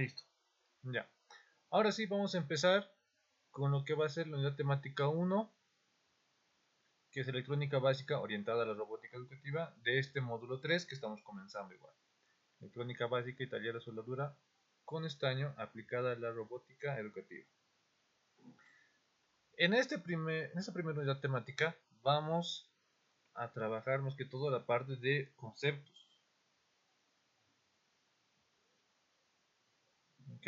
Listo. Ya. Ahora sí, vamos a empezar con lo que va a ser la unidad temática 1, que es electrónica básica orientada a la robótica educativa, de este módulo 3 que estamos comenzando igual. Electrónica básica y taller de soldadura con estaño aplicada a la robótica educativa. En esta primera unidad temática vamos a trabajar más que todo la parte de conceptos. ¿Ok?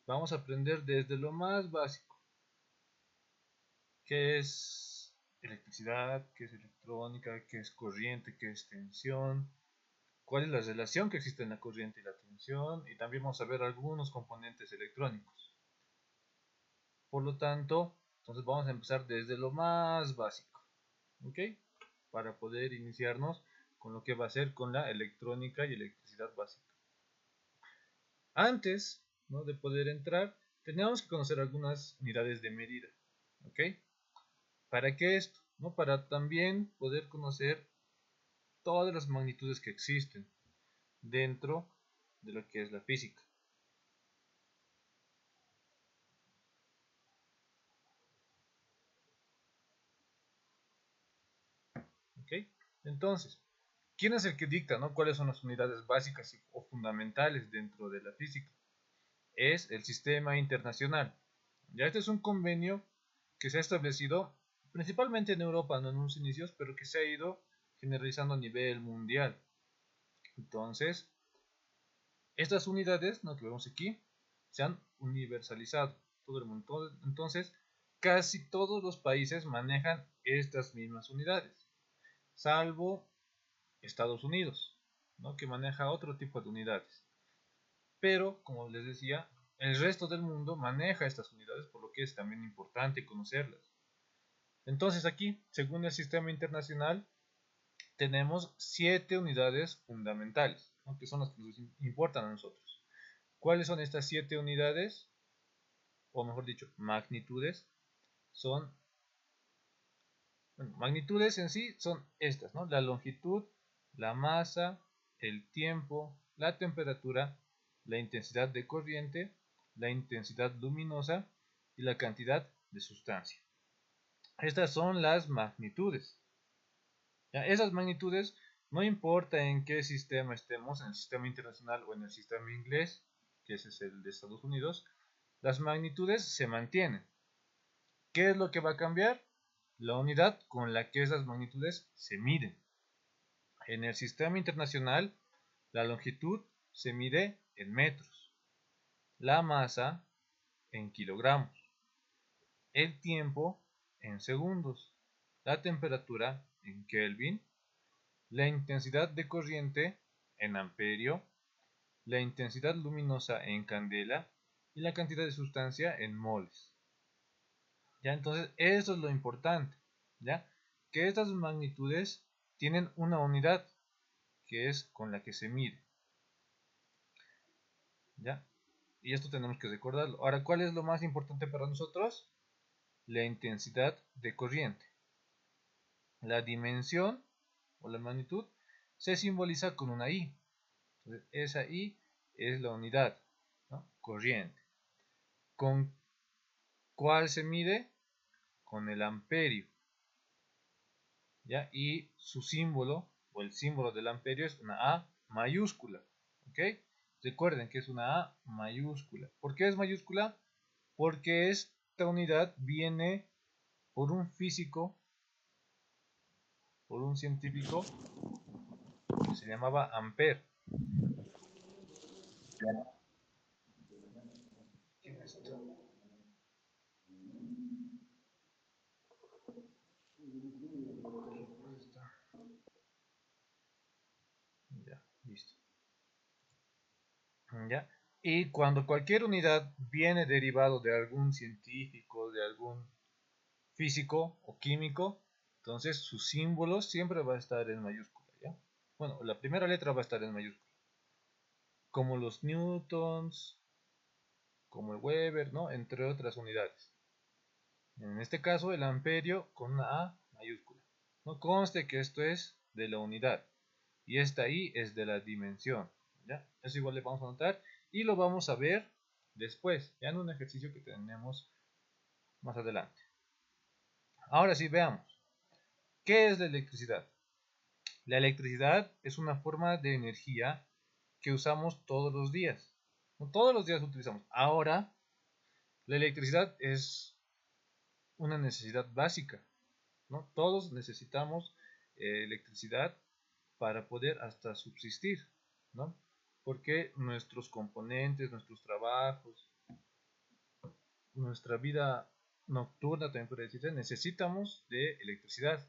Vamos a aprender desde lo más básico. ¿Qué es electricidad? ¿Qué es electrónica? ¿Qué es corriente? ¿Qué es tensión? ¿Cuál es la relación que existe en la corriente y la tensión? Y también vamos a ver algunos componentes electrónicos. Por lo tanto, entonces vamos a empezar desde lo más básico. ¿Ok? Para poder iniciarnos con lo que va a ser con la electrónica y electricidad básica. Antes, ¿no?, de poder entrar, teníamos que conocer algunas unidades de medida. ¿Ok? ¿Para qué esto? ¿No? Para también poder conocer todas las magnitudes que existen dentro de lo que es la física. ¿Ok? Entonces, ¿quién es el que dicta, ¿no?, cuáles son las unidades básicas o fundamentales dentro de la física? Es el Sistema Internacional. Ya este es un convenio que se ha establecido principalmente en Europa, no en sus inicios, pero que se ha ido generalizando a nivel mundial. Entonces, estas unidades, ¿no?, que vemos aquí, se han universalizado todo el mundo. Entonces, casi todos los países manejan estas mismas unidades, salvo Estados Unidos, ¿no?, que maneja otro tipo de unidades. Pero, como les decía, el resto del mundo maneja estas unidades, por lo que es también importante conocerlas. Entonces aquí, según el sistema internacional, tenemos 7 unidades fundamentales, ¿no?, que son las que nos importan a nosotros. ¿Cuáles son estas 7 unidades? O mejor dicho, magnitudes. Magnitudes en sí son estas, ¿no? La longitud, la masa, el tiempo, la temperatura, la intensidad de corriente, la intensidad luminosa y la cantidad de sustancia. Estas son las magnitudes. ¿Ya? Esas magnitudes, no importa en qué sistema estemos, en el sistema internacional o en el sistema inglés, que ese es el de Estados Unidos, las magnitudes se mantienen. ¿Qué es lo que va a cambiar? La unidad con la que esas magnitudes se miden. En el sistema internacional, la longitud se mide en metros, la masa en kilogramos, el tiempo en segundos, la temperatura en Kelvin, la intensidad de corriente en amperio, la intensidad luminosa en candela y la cantidad de sustancia en moles. ¿Ya? Entonces, eso es lo importante, ¿ya? Que estas magnitudes tienen una unidad que es con la que se mide, ¿ya? Y esto tenemos que recordarlo. Ahora, ¿cuál es lo más importante para nosotros? La intensidad de corriente. La dimensión o la magnitud se simboliza con una I. Entonces, esa I es la unidad, ¿no?, corriente. ¿Con cuál se mide? Con el amperio, ¿ya? Y su símbolo, o el símbolo del amperio, es una A mayúscula. ¿Ok? Recuerden que es una A mayúscula. ¿Por qué es mayúscula? Porque esta unidad viene por un físico, por un científico que se llamaba Ampère. ¿Quién es esto? Ya, listo. ¿Ya? Y cuando cualquier unidad viene derivado de algún científico, de algún físico o químico, entonces su símbolo siempre va a estar en mayúscula, ¿ya? Bueno, la primera letra va a estar en mayúscula. Como los newtons, como el Weber, ¿no?, entre otras unidades. En este caso, el amperio con una A mayúscula. No conste que esto es de la unidad y esta I es de la dimensión, ¿ya? Eso igual le vamos a anotar y lo vamos a ver después, ya en un ejercicio que tenemos más adelante. Ahora sí, veamos. ¿Qué es la electricidad? La electricidad es una forma de energía que usamos todos los días. No todos los días utilizamos. Ahora, la electricidad es una necesidad básica, ¿no? Todos necesitamos electricidad para poder hasta subsistir, ¿no? Porque nuestros componentes, nuestros trabajos, nuestra vida nocturna, también puede decirse, necesitamos de electricidad.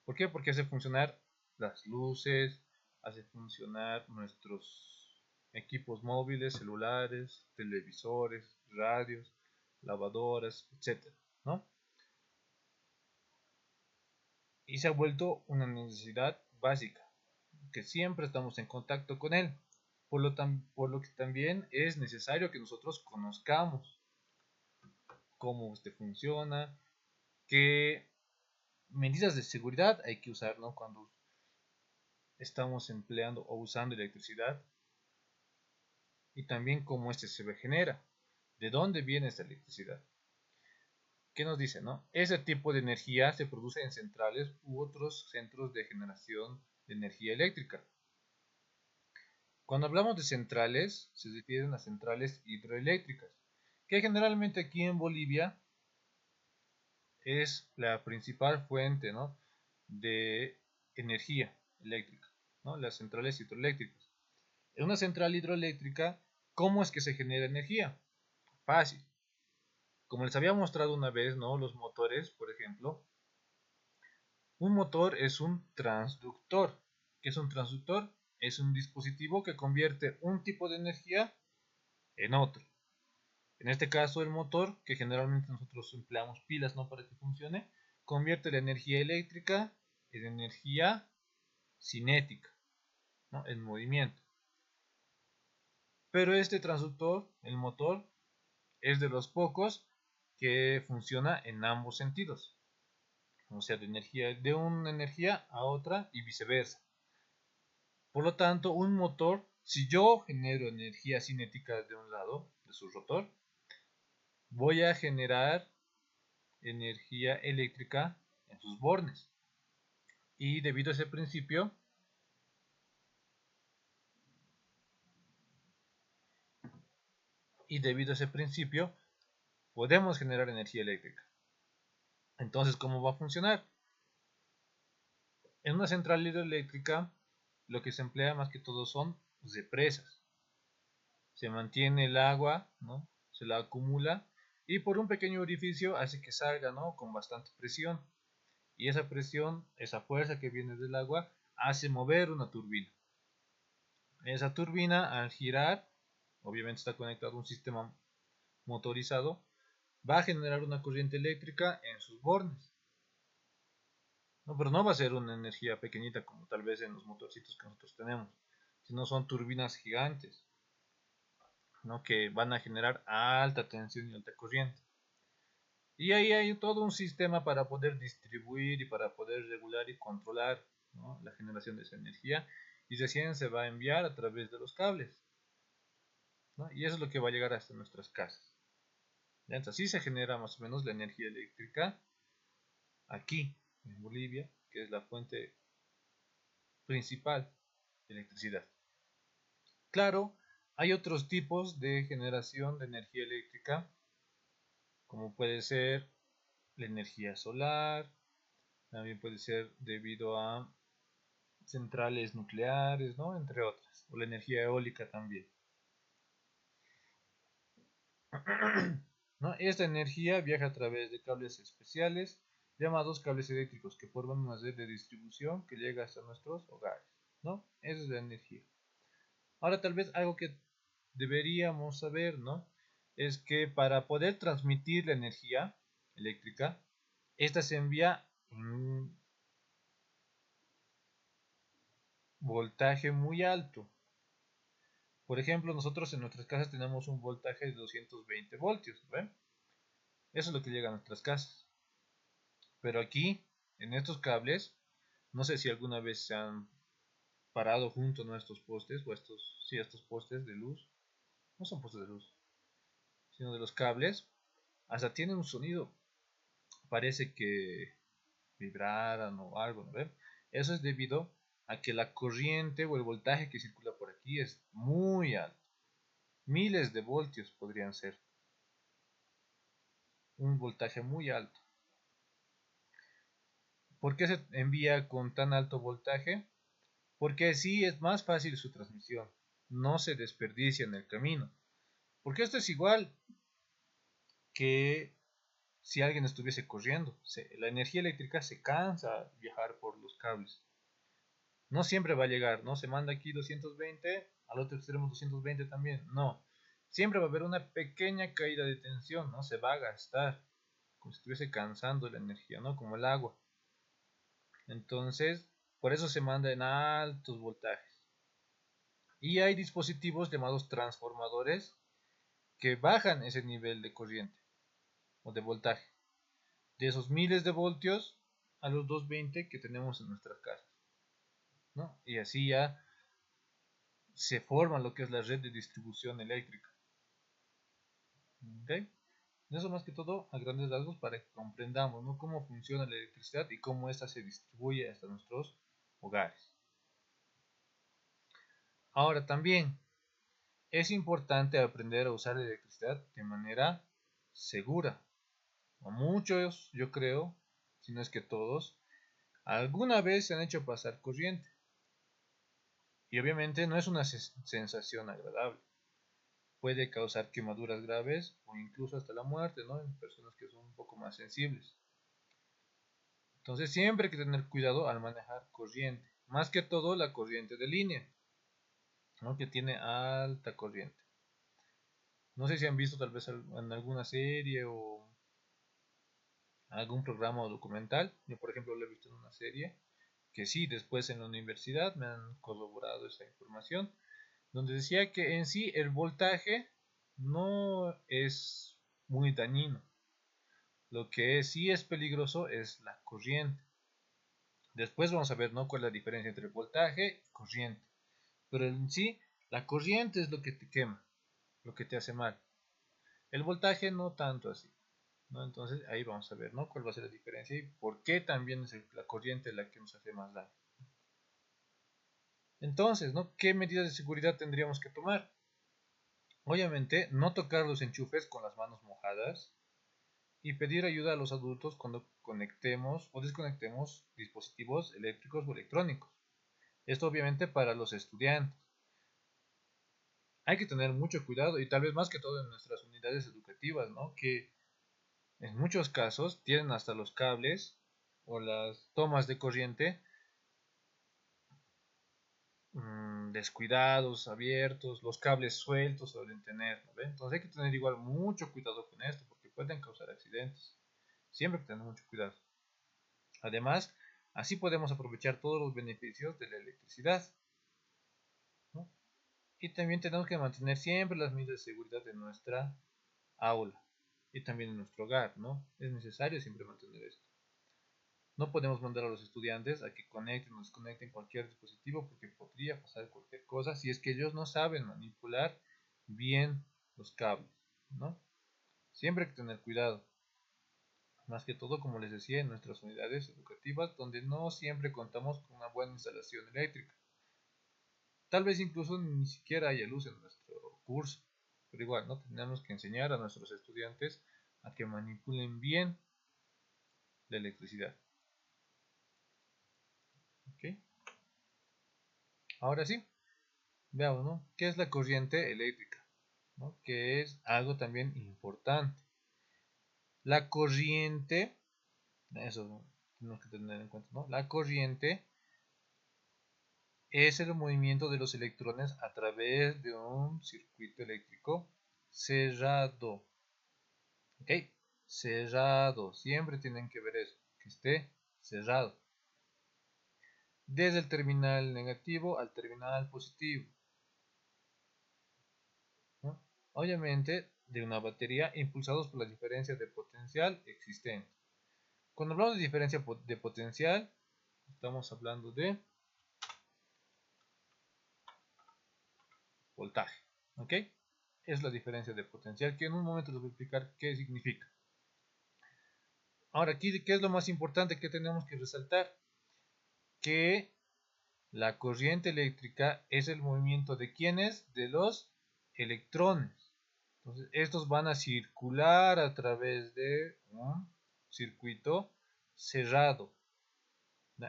¿Por qué? Porque hace funcionar las luces, hace funcionar nuestros equipos móviles, celulares, televisores, radios, lavadoras, etcétera, ¿no? Y se ha vuelto una necesidad básica, que siempre estamos en contacto con él, por lo que también es necesario que nosotros conozcamos cómo este funciona, qué medidas de seguridad hay que usar, ¿no? Cuando estamos empleando o usando electricidad, y también cómo este se genera, de dónde viene esta electricidad. ¿Qué nos dice, no? Ese tipo de energía se produce en centrales u otros centros de generación de energía eléctrica. Cuando hablamos de centrales, se refieren a centrales hidroeléctricas, que generalmente aquí en Bolivia es la principal fuente, ¿no?, de energía eléctrica, ¿no? Las centrales hidroeléctricas. En una central hidroeléctrica, ¿cómo es que se genera energía? Fácil. Como les había mostrado una vez, ¿no?, los motores, por ejemplo, un motor es un transductor. ¿Qué es un transductor? Es un dispositivo que convierte un tipo de energía en otro. En este caso, el motor, que generalmente nosotros empleamos pilas, ¿no?, para que funcione, convierte la energía eléctrica en energía cinética, ¿no?, en movimiento. Pero este transductor, el motor, es de los pocos que funciona en ambos sentidos. O sea, de una energía a otra y viceversa. Por lo tanto, un motor, si yo genero energía cinética de un lado, de su rotor, voy a generar energía eléctrica en sus bornes. Y debido a ese principio, podemos generar energía eléctrica. Entonces, ¿cómo va a funcionar? En una central hidroeléctrica, lo que se emplea más que todo son represas. Se mantiene el agua, ¿no?, se la acumula y por un pequeño orificio hace que salga, ¿no?, con bastante presión. Y esa presión, esa fuerza que viene del agua, hace mover una turbina. Esa turbina, al girar, obviamente está conectado a un sistema motorizado, va a generar una corriente eléctrica en sus bornes. No, pero no va a ser una energía pequeñita como tal vez en los motorcitos que nosotros tenemos, sino son turbinas gigantes, ¿no?, que van a generar alta tensión y alta corriente. Y ahí hay todo un sistema para poder distribuir y para poder regular y controlar, ¿no?, la generación de esa energía, y recién se va a enviar a través de los cables, ¿no? Y eso es lo que va a llegar hasta nuestras casas. Entonces, así se genera más o menos la energía eléctrica aquí en Bolivia, que es la fuente principal de electricidad. Claro, hay otros tipos de generación de energía eléctrica, como puede ser la energía solar, también puede ser debido a centrales nucleares, ¿no?, entre otras, o la energía eólica también. ¿No? Esta energía viaja a través de cables especiales llamados cables eléctricos que forman una red de distribución que llega hasta nuestros hogares, ¿no? Esa es la energía. Ahora tal vez algo que deberíamos saber, ¿no?, es que para poder transmitir la energía eléctrica, esta se envía en un voltaje muy alto. Por ejemplo, nosotros en nuestras casas tenemos un voltaje de 220 voltios, ¿ven? Eso es lo que llega a nuestras casas. Pero aquí, en estos cables, no sé si alguna vez se han parado junto a nuestros postes, o estos postes de luz, no son postes de luz, sino de los cables, hasta tiene un sonido, parece que vibraran o algo, ¿no ven? Eso es debido a que la corriente o el voltaje que circula por aquí es muy alto. Miles de voltios podrían ser. Un voltaje muy alto. ¿Por qué se envía con tan alto voltaje? Porque así es más fácil su transmisión. No se desperdicia en el camino. Porque esto es igual que si alguien estuviese corriendo. La energía eléctrica se cansa al viajar por los cables. No siempre va a llegar, ¿no? Se manda aquí 220, al otro extremo 220 también. No. Siempre va a haber una pequeña caída de tensión, ¿no? Se va a gastar. Como si estuviese cansando la energía, ¿no? Como el agua. Entonces, por eso se manda en altos voltajes. Y hay dispositivos llamados transformadores que bajan ese nivel de corriente o de voltaje. De esos miles de voltios a los 220 que tenemos en nuestras casas, ¿no? Y así ya se forma lo que es la red de distribución eléctrica. ¿Okay? Eso más que todo a grandes rasgos para que comprendamos, ¿no?, cómo funciona la electricidad y cómo ésta se distribuye hasta nuestros hogares. Ahora también es importante aprender a usar la electricidad de manera segura. A muchos, yo creo, si no es que todos, alguna vez se han hecho pasar corriente. Y obviamente no es una sensación agradable. Puede causar quemaduras graves o incluso hasta la muerte, ¿no?, en personas que son un poco más sensibles. Entonces siempre hay que tener cuidado al manejar corriente. Más que todo la corriente de línea, ¿no?, que tiene alta corriente. No sé si han visto tal vez en alguna serie o algún programa o documental. Yo, por ejemplo, lo he visto en una serie que sí, después en la universidad me han corroborado esa información, donde decía que en sí el voltaje no es muy dañino. Lo que sí es peligroso es la corriente. Después vamos a ver, ¿no?, cuál es la diferencia entre voltaje y corriente. Pero en sí, la corriente es lo que te quema, lo que te hace mal. El voltaje no tanto así, ¿no? Entonces ahí vamos a ver, ¿no?, cuál va a ser la diferencia y por qué también es la corriente la que nos hace más daño. Entonces, ¿no?, ¿qué medidas de seguridad tendríamos que tomar? Obviamente, no tocar los enchufes con las manos mojadas y pedir ayuda a los adultos cuando conectemos o desconectemos dispositivos eléctricos o electrónicos. Esto obviamente para los estudiantes. Hay que tener mucho cuidado y tal vez más que todo en nuestras unidades educativas, ¿no?, que en muchos casos tienen hasta los cables o las tomas de corriente descuidados, abiertos, los cables sueltos suelen tener, ¿no? Entonces hay que tener igual mucho cuidado con esto porque pueden causar accidentes. Siempre hay que tener mucho cuidado. Además, así podemos aprovechar todos los beneficios de la electricidad, ¿no? Y también tenemos que mantener siempre las medidas de seguridad en nuestra aula y también en nuestro hogar, ¿no? Es necesario siempre mantener esto. No podemos mandar a los estudiantes a que conecten o desconecten cualquier dispositivo porque podría pasar cualquier cosa si es que ellos no saben manipular bien los cables, ¿no? Siempre hay que tener cuidado. Más que todo, como les decía, en nuestras unidades educativas donde no siempre contamos con una buena instalación eléctrica. Tal vez incluso ni siquiera haya luz en nuestro curso, pero igual, ¿no?, tenemos que enseñar a nuestros estudiantes a que manipulen bien la electricidad. ¿Ok? Ahora sí, veamos, ¿no?, qué es la corriente eléctrica, ¿no?, que es algo también importante. La corriente, eso tenemos que tener en cuenta, ¿no? La corriente es el movimiento de los electrones a través de un circuito eléctrico cerrado. ¿Ok? Cerrado. Siempre tienen que ver eso, que esté cerrado. Desde el terminal negativo al terminal positivo, ¿no? Obviamente de una batería impulsados por la diferencia de potencial existente. Cuando hablamos de diferencia de potencial, estamos hablando de voltaje. ¿Ok? Es la diferencia de potencial, que en un momento les voy a explicar qué significa. Ahora, aquí, ¿qué es lo más importante que tenemos que resaltar? Que la corriente eléctrica es el movimiento de ¿quiénes? De los electrones. Entonces, estos van a circular a través de un circuito cerrado.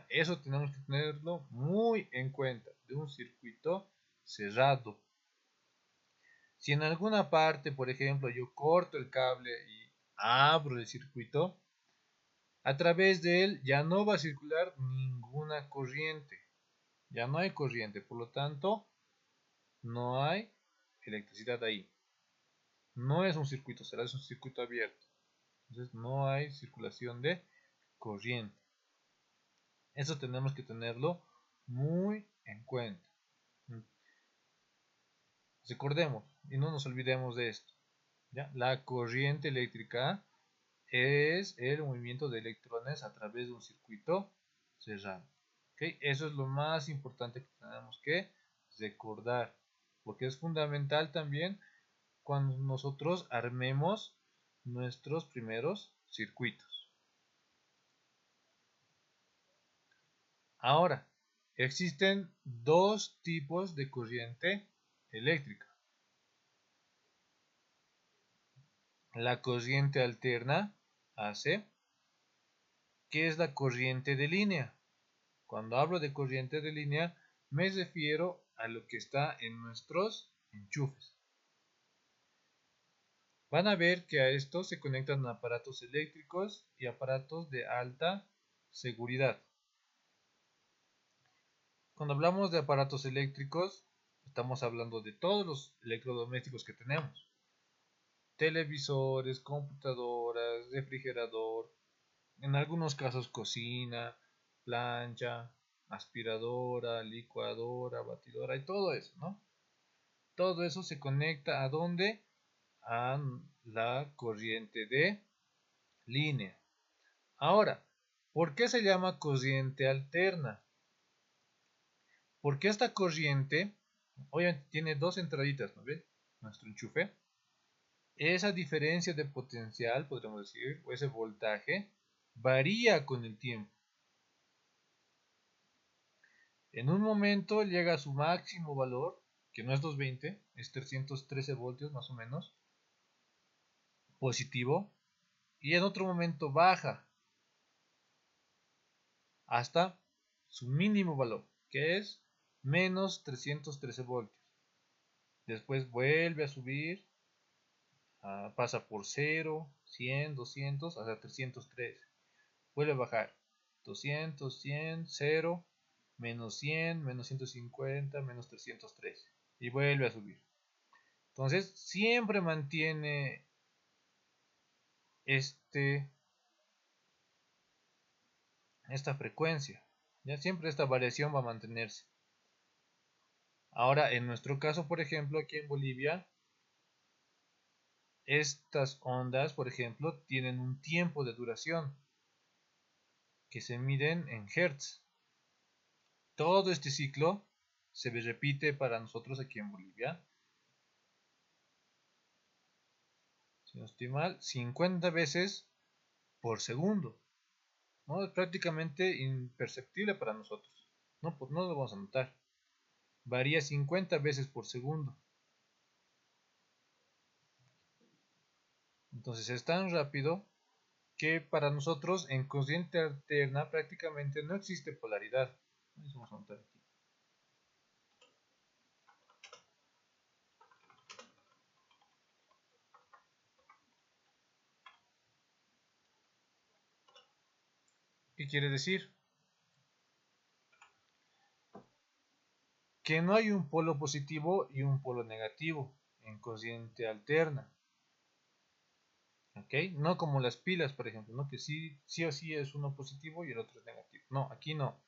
Eso tenemos que tenerlo muy en cuenta, de un circuito cerrado. Si en alguna parte, por ejemplo, yo corto el cable y abro el circuito, a través de él ya no va a circular ninguna corriente. Ya no hay corriente, por lo tanto, no hay electricidad ahí. No es un circuito cerrado, es un circuito abierto. Entonces no hay circulación de corriente. Eso tenemos que tenerlo muy en cuenta. Recordemos y no nos olvidemos de esto. ¿Ya? La corriente eléctrica es el movimiento de electrones a través de un circuito cerrado. ¿Okay? Eso es lo más importante que tenemos que recordar, porque es fundamental también cuando nosotros armemos nuestros primeros circuitos. Ahora, existen dos tipos de corriente eléctrica. La corriente alterna AC, que es la corriente de línea. Cuando hablo de corriente de línea, me refiero a lo que está en nuestros enchufes. Van a ver que a esto se conectan aparatos eléctricos y aparatos de alta seguridad. Cuando hablamos de aparatos eléctricos, estamos hablando de todos los electrodomésticos que tenemos. Televisores, computadoras, refrigerador, en algunos casos cocina, plancha, aspiradora, licuadora, batidora y todo eso, ¿no? Todo eso se conecta ¿a dónde? A la corriente de línea. Ahora, ¿por qué se llama corriente alterna? Porque esta corriente, obviamente tiene dos entraditas, ¿no ven? Nuestro enchufe. Esa diferencia de potencial, podríamos decir, o ese voltaje, varía con el tiempo. En un momento llega a su máximo valor, que no es 220, es 313 voltios más o menos, positivo, y en otro momento baja hasta su mínimo valor, que es menos 313 voltios. Después vuelve a subir, pasa por 0, 100, 200, hasta 313. Vuelve a bajar, 200, 100, 0, menos 100, menos 150, menos 313. Y vuelve a subir. Entonces, siempre mantiene esta frecuencia. Ya siempre esta variación va a mantenerse. Ahora, en nuestro caso, por ejemplo, aquí en Bolivia, estas ondas, por ejemplo, tienen un tiempo de duración que se miden en hertz. Todo este ciclo se repite para nosotros aquí en Bolivia, si no estoy mal, 50 veces por segundo. ¿No? Es prácticamente imperceptible para nosotros. No, pues no lo vamos a notar. Varía 50 veces por segundo. Entonces es tan rápido que para nosotros en corriente alterna prácticamente no existe polaridad. Vamos a notar aquí. ¿Qué quiere decir? Que no hay un polo positivo y un polo negativo en corriente alterna. ¿Ok? No como las pilas, por ejemplo, ¿no? Que sí o sí es uno positivo y el otro es negativo. No, aquí no.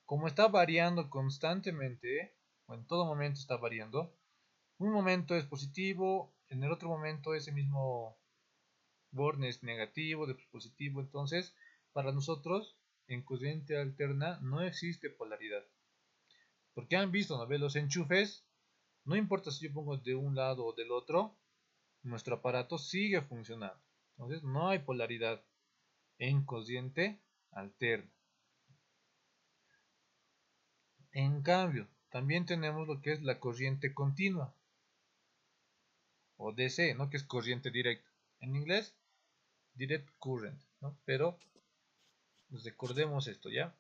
Como está variando constantemente, o en todo momento está variando, un momento es positivo, en el otro momento ese mismo borne es negativo, después positivo. Entonces, para nosotros, en corriente alterna no existe polaridad. Porque han visto, ¿no? Los enchufes No importa si yo pongo de un lado o del otro, nuestro aparato sigue funcionando. Entonces no hay polaridad en corriente alterna. En cambio, también tenemos lo que es la corriente continua, o DC, ¿no? Que es corriente directa. En inglés, direct current, ¿no? Pero recordemos esto, ¿ya?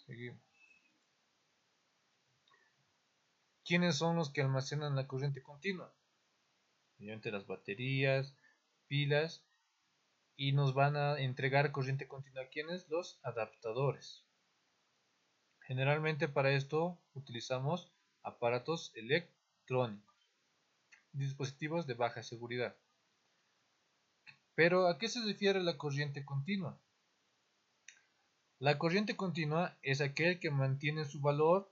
Seguimos. ¿Quiénes son los que almacenan la corriente continua? Mediante las baterías, pilas, y nos van a entregar corriente continua. ¿Quiénes? Los adaptadores. Generalmente para esto utilizamos aparatos electrónicos, dispositivos de baja seguridad. Pero ¿a qué se refiere la corriente continua? La corriente continua es aquel que mantiene su valor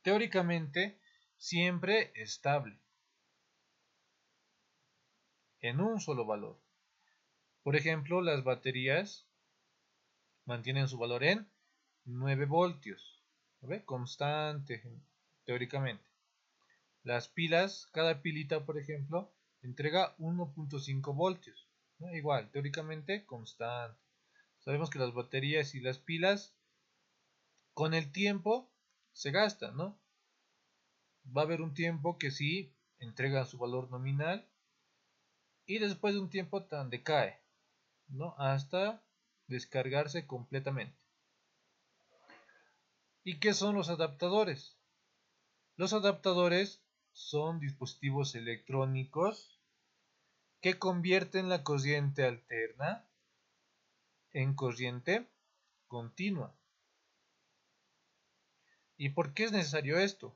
teóricamente siempre estable en un solo valor. Por ejemplo, las baterías mantienen su valor en 9 voltios, ¿ve? Constante teóricamente. Las pilas, cada pilita, por ejemplo, entrega 1.5 voltios, ¿no? Igual, teóricamente constante. Sabemos que las baterías y las pilas con el tiempo se gastan, ¿no? Va a haber un tiempo que sí entrega su valor nominal y después de un tiempo tan decae, ¿no? Hasta descargarse completamente. ¿Y qué son los adaptadores? Los adaptadores son dispositivos electrónicos que convierten la corriente alterna en corriente continua. ¿Y por qué es necesario esto?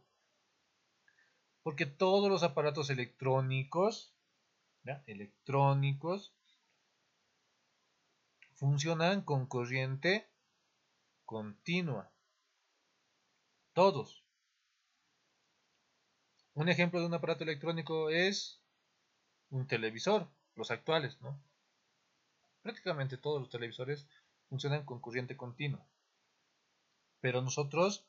Porque todos los aparatos electrónicos, ¿ya? Electrónicos funcionan con corriente continua. Todos. Un ejemplo de un aparato electrónico es un televisor, los actuales, ¿no? Prácticamente todos los televisores funcionan con corriente continua. Pero nosotros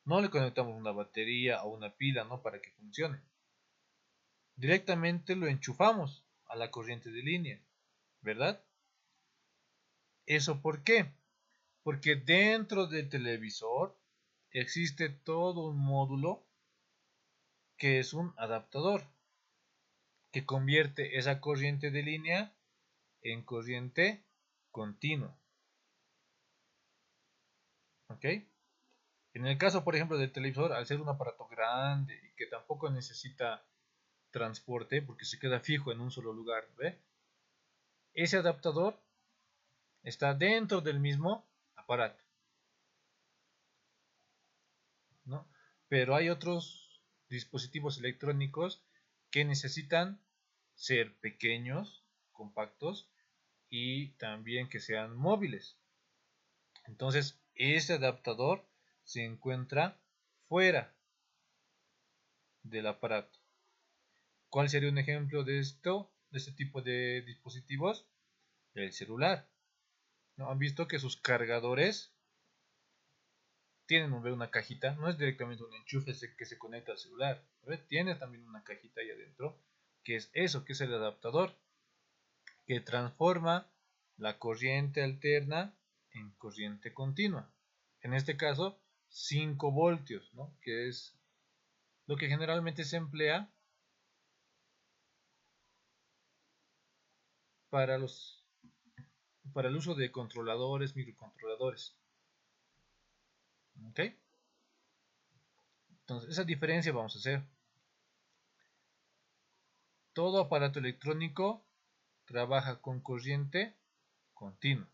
no le conectamos una batería o una pila, ¿no? Para que funcione. Directamente lo enchufamos a la corriente de línea, ¿verdad? ¿Eso por qué? Porque dentro del televisor existe todo un módulo que es un adaptador que convierte esa corriente de línea en corriente continua. ¿Ok? En el caso, por ejemplo, del televisor, al ser un aparato grande y que tampoco necesita transporte porque se queda fijo en un solo lugar, ¿ve? Ese adaptador está dentro del mismo aparato, ¿no? Pero hay otros dispositivos electrónicos que necesitan ser pequeños, compactos y también que sean móviles. Entonces, ese adaptador se encuentra fuera del aparato. ¿Cuál sería un ejemplo de esto, de este tipo de dispositivos? El celular. ¿No? Han visto que sus cargadores tienen una cajita, no es directamente un enchufe que se conecta al celular, tiene también una cajita ahí adentro, que es eso, que es el adaptador, que transforma la corriente alterna en corriente continua. En este caso, 5 voltios, ¿no? Que es lo que generalmente se emplea para, para el uso de controladores, microcontroladores. ¿Ok? Entonces, esa diferencia vamos a hacer. Todo aparato electrónico trabaja con corriente continua.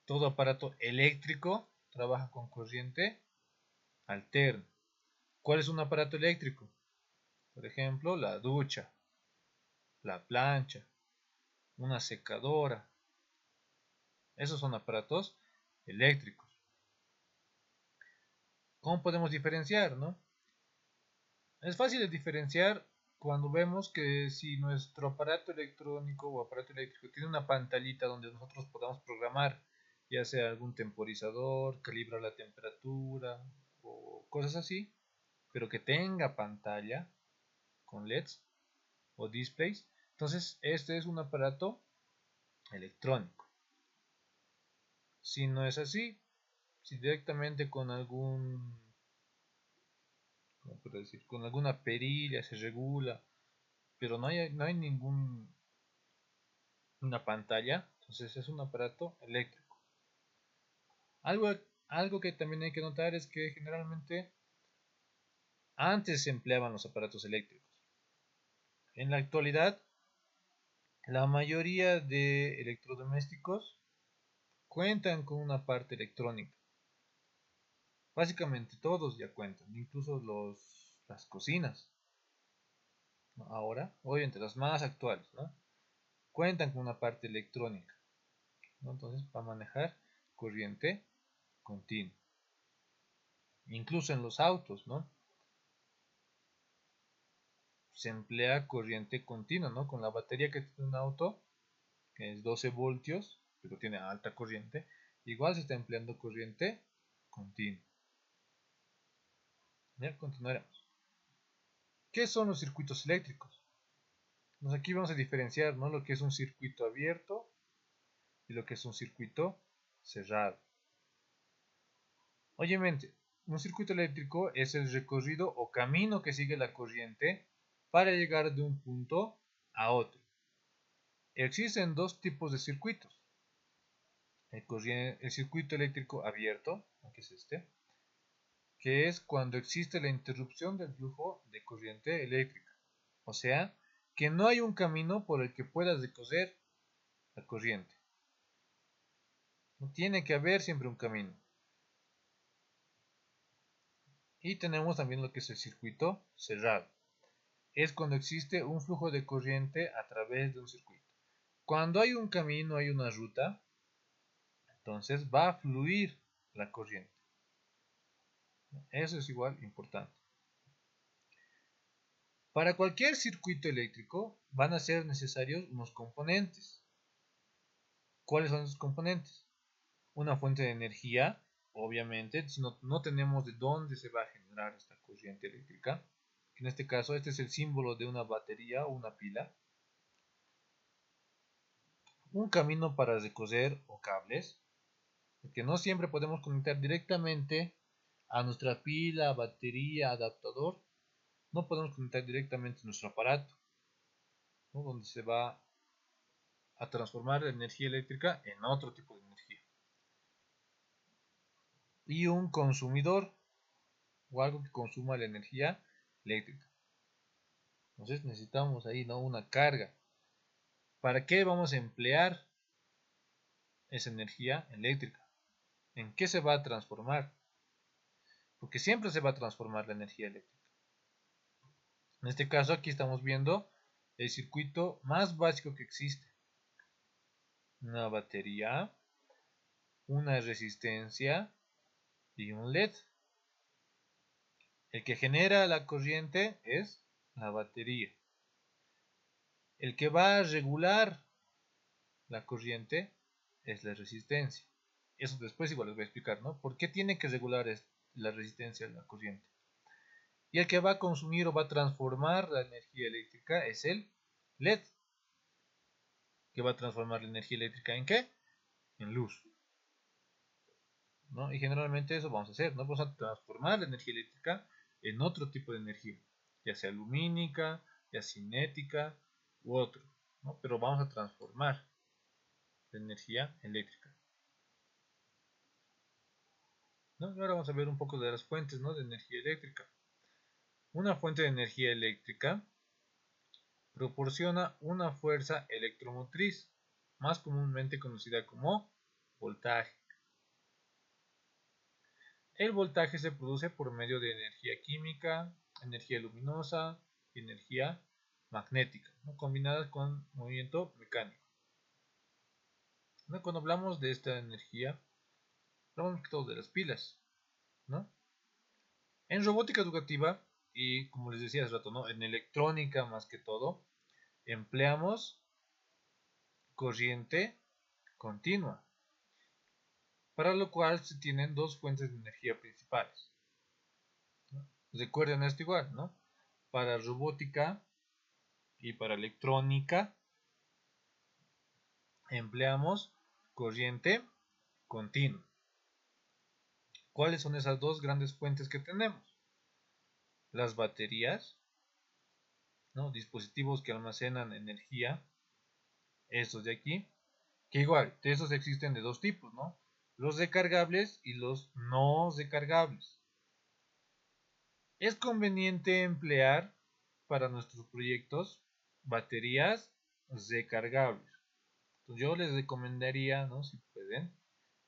Todo aparato eléctrico trabaja con corriente alterna. ¿Cuál es un aparato eléctrico? Por ejemplo, la ducha, la plancha, una secadora. Esos son aparatos eléctricos. ¿Cómo podemos diferenciar, no? Es fácil de diferenciar cuando vemos que si nuestro aparato electrónico o aparato eléctrico tiene una pantallita donde nosotros podamos programar ya sea algún temporizador, calibrar la temperatura o cosas así, pero que tenga pantalla con LEDs o displays. Entonces este es un aparato electrónico. Si no es así, si directamente con ¿cómo puedo decir? Con alguna perilla se regula, pero no hay ninguna pantalla, entonces es un aparato eléctrico. Algo que también hay que notar es que generalmente antes se empleaban los aparatos eléctricos. En la actualidad, la mayoría de electrodomésticos cuentan con una parte electrónica. Básicamente todos ya cuentan, incluso las cocinas. Ahora, obviamente las más actuales, ¿no? Cuentan con una parte electrónica, ¿no? Entonces, para manejar corriente continua. Incluso en los autos, ¿no? Se emplea corriente continua, ¿no? Con la batería que tiene un auto, que es 12 voltios, pero tiene alta corriente, igual se está empleando corriente continua. Ya, continuaremos. ¿Qué son los circuitos eléctricos? Pues aquí vamos a diferenciar, ¿no? Lo que es un circuito abierto y lo que es un circuito cerrado. Obviamente, un circuito eléctrico es el recorrido o camino que sigue la corriente para llegar de un punto a otro. Existen dos tipos de circuitos. El circuito eléctrico abierto, que es este, que es cuando existe la interrupción del flujo de corriente eléctrica. O sea, que no hay un camino por el que puedas recorrer la corriente. No tiene que haber siempre un camino. Y tenemos también lo que es el circuito cerrado. Es cuando existe un flujo de corriente a través de un circuito. Cuando hay un camino, hay una ruta, entonces va a fluir la corriente. Eso es igual importante. Para cualquier circuito eléctrico van a ser necesarios unos componentes. ¿Cuáles son esos componentes? Una fuente de energía, obviamente, si no tenemos de dónde se va a generar esta corriente eléctrica. En este caso, este es el símbolo de una batería o una pila. Un camino para recorrer o cables, porque no siempre podemos conectar directamente a nuestra pila, batería, adaptador. No podemos conectar directamente nuestro aparato, ¿no? Donde se va a transformar la energía eléctrica en otro tipo de energía. Y un consumidor o algo que consuma la energía eléctrica. Entonces necesitamos ahí, ¿no?, una carga. ¿Para qué vamos a emplear esa energía eléctrica? ¿En qué se va a transformar? Porque siempre se va a transformar la energía eléctrica. En este caso aquí estamos viendo el circuito más básico que existe. Una batería, una resistencia y un LED. El que genera la corriente es la batería. El que va a regular la corriente es la resistencia. Eso después igual les voy a explicar, ¿no? ¿Por qué tiene que regular la resistencia de la corriente? Y el que va a consumir o va a transformar la energía eléctrica es el LED. ¿Que va a transformar la energía eléctrica en qué? En luz, ¿no? Y generalmente eso vamos a hacer, ¿no? Vamos a transformar la energía eléctrica en otro tipo de energía, ya sea lumínica, ya cinética u otro, ¿no? Pero vamos a transformar la energía eléctrica, ¿no? Y ahora vamos a ver un poco de las fuentes, ¿no?, de energía eléctrica. Una fuente de energía eléctrica proporciona una fuerza electromotriz, más comúnmente conocida como voltaje. El voltaje se produce por medio de energía química, energía luminosa y energía magnética, ¿no?, combinadas con movimiento mecánico. ¿No? Cuando hablamos de esta energía, hablamos todo de las pilas, ¿no? En robótica educativa y, como les decía hace rato, ¿no?, en electrónica más que todo, empleamos corriente continua. para lo cual se tienen dos fuentes de energía principales. Recuerden esto igual, ¿no? Para robótica y para electrónica empleamos corriente continua. ¿Cuáles son esas dos grandes fuentes que tenemos? Las baterías, ¿no? Dispositivos que almacenan energía, estos de aquí, que igual, de esos existen de dos tipos, ¿no? Los recargables y los no recargables. Es conveniente emplear para nuestros proyectos baterías recargables. Entonces yo les recomendaría, ¿no? Si pueden,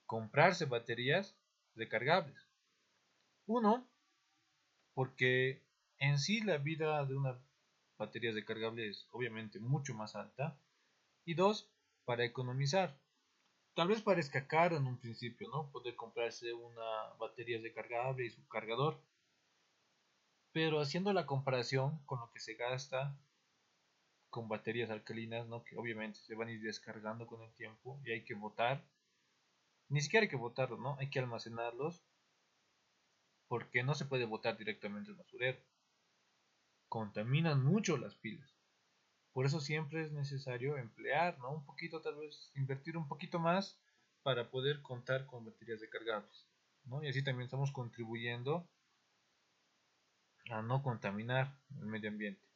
comprarse baterías recargables. Uno, porque en sí la vida de una batería recargable es obviamente mucho más alta. Y dos, para economizar. Tal vez parezca caro en un principio, ¿no? Poder comprarse una batería recargable y su cargador. Pero haciendo la comparación con lo que se gasta con baterías alcalinas, ¿no? Que obviamente se van a ir descargando con el tiempo y hay que botar. Ni siquiera hay que botarlos, ¿no? Hay que almacenarlos porque no se puede botar directamente al basurero. Contaminan mucho las pilas. Por eso siempre es necesario emplear, ¿no? Un poquito, tal vez invertir un poquito más para poder contar con baterías recargables, ¿no? Y así también estamos contribuyendo a no contaminar el medio ambiente.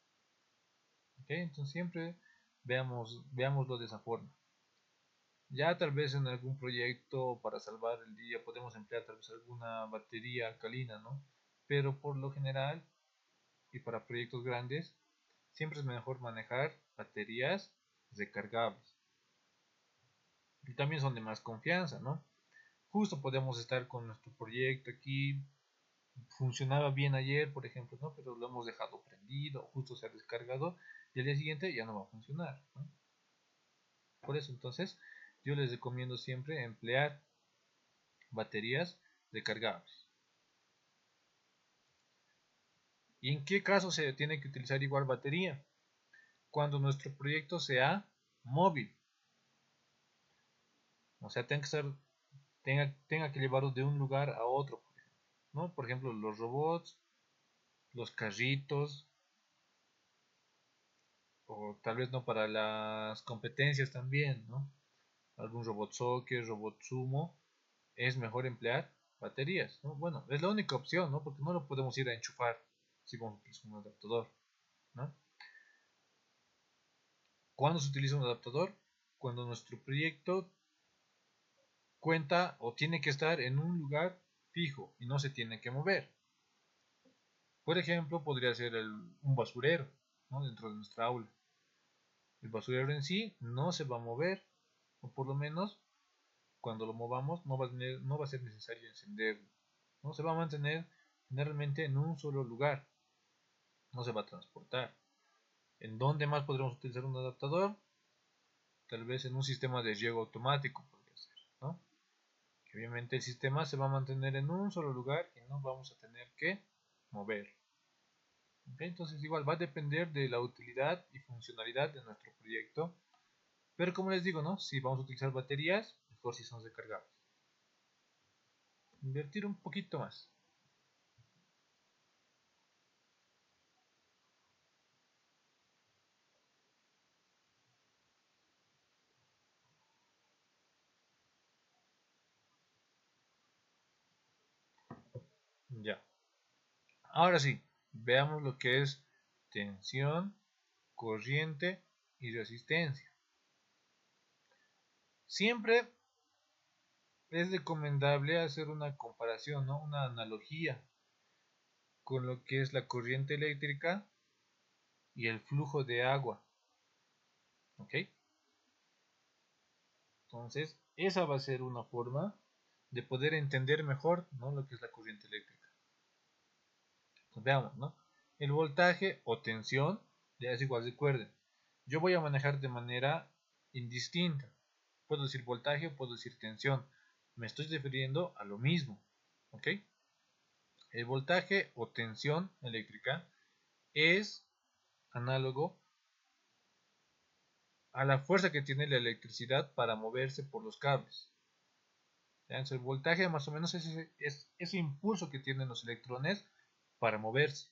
¿Okay? Entonces siempre veámoslo de esa forma. Ya tal vez en algún proyecto para salvar el día podemos emplear tal vez alguna batería alcalina, ¿no? Pero por lo general y para proyectos grandes siempre es mejor manejar baterías recargables. Y también son de más confianza, ¿no? Justo podemos estar con nuestro proyecto aquí, funcionaba bien ayer, por ejemplo, ¿no? Pero lo hemos dejado prendido, justo se ha descargado y al día siguiente ya no va a funcionar, ¿no? Por eso entonces yo les recomiendo siempre emplear baterías recargables. ¿Y en qué caso se tiene que utilizar igual batería? Cuando nuestro proyecto sea móvil. O sea, tenga que llevarlo de un lugar a otro, ¿no? Por ejemplo, los robots, los carritos, o tal vez no para las competencias también, ¿no? Algún robot soccer, robot sumo, es mejor emplear baterías, ¿no? Bueno, es la única opción, ¿no? Porque no lo podemos ir a enchufar si vamos a utilizar un adaptador, ¿no? ¿Cuándo se utiliza un adaptador? Cuando nuestro proyecto cuenta o tiene que estar en un lugar fijo y no se tiene que mover. Por ejemplo, podría ser un basurero, ¿no? Dentro de nuestra aula. El basurero en sí no se va a mover, o por lo menos cuando lo movamos no va a ser necesario encenderlo, ¿no? Se va a mantener generalmente en un solo lugar, no se va a transportar. ¿En dónde más podremos utilizar un adaptador? Tal vez en un sistema de riego automático podría ser, ¿no? Que obviamente el sistema se va a mantener en un solo lugar y no vamos a tener que mover. ¿Okay? Entonces igual va a depender de la utilidad y funcionalidad de nuestro proyecto. Pero como les digo, ¿no? Si vamos a utilizar baterías, mejor si son recargables. Invertir un poquito más. Ya. Ahora sí, veamos lo que es tensión, corriente y resistencia. Siempre es recomendable hacer una comparación, ¿no? Una analogía con lo que es la corriente eléctrica y el flujo de agua. ¿Ok? Entonces, esa va a ser una forma de poder entender mejor, ¿no? Lo que es la corriente eléctrica. Entonces, veamos, ¿no? El voltaje o tensión ya es igual, recuerden. Yo voy a manejar de manera indistinta. Puedo decir voltaje o puedo decir tensión. Me estoy refiriendo a lo mismo. ¿Ok? El voltaje o tensión eléctrica es análogo a la fuerza que tiene la electricidad para moverse por los cables. Entonces, el voltaje más o menos es ese impulso que tienen los electrones para moverse.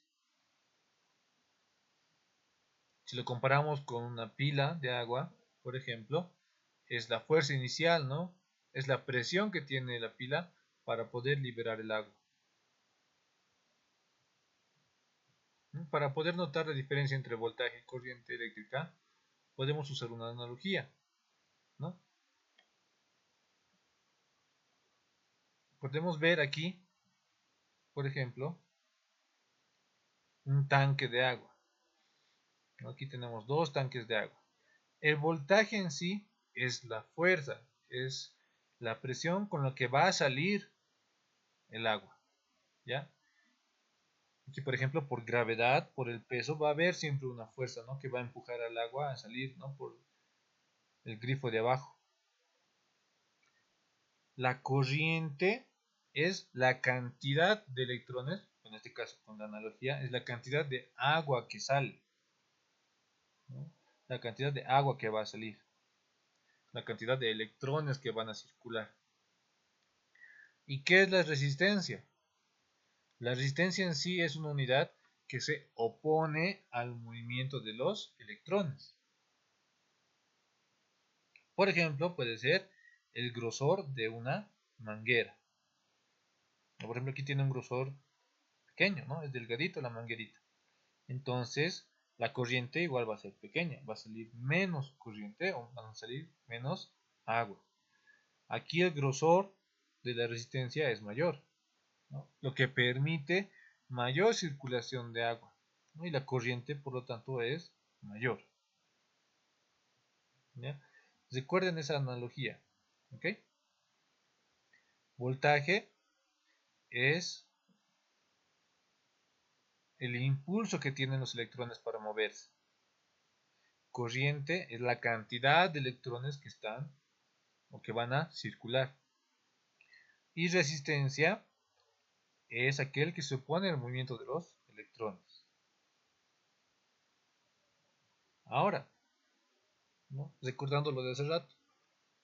Si lo comparamos con una pila de agua, por ejemplo, es la fuerza inicial, ¿no? Es la presión que tiene la pila para poder liberar el agua. Para poder notar la diferencia entre voltaje y corriente eléctrica, podemos usar una analogía, ¿no? Podemos ver aquí, por ejemplo, un tanque de agua. Aquí tenemos dos tanques de agua. El voltaje en sí es la fuerza, es la presión con la que va a salir el agua, ¿ya? Aquí, por ejemplo, por gravedad, por el peso, va a haber siempre una fuerza, ¿no? Que va a empujar al agua a salir, ¿no? Por el grifo de abajo. La corriente es la cantidad de electrones, en este caso con la analogía, es la cantidad de agua que sale, ¿no? La cantidad de agua que va a salir, la cantidad de electrones que van a circular. ¿Y qué es la resistencia? La resistencia en sí es una unidad que se opone al movimiento de los electrones. Por ejemplo, puede ser el grosor de una manguera. Por ejemplo, aquí tiene un grosor pequeño, ¿no? Es delgadito la manguerita. Entonces, la corriente igual va a ser pequeña, va a salir menos corriente o van a salir menos agua. Aquí el grosor de la resistencia es mayor, ¿no? Lo que permite mayor circulación de agua, ¿no? Y la corriente, por lo tanto, es mayor, ¿ya? Recuerden esa analogía, ¿ok? Voltaje es el impulso que tienen los electrones para moverse. Corriente es la cantidad de electrones que están o que van a circular. Y resistencia es aquel que se opone al movimiento de los electrones. Ahora, ¿no? Recordando lo de hace rato,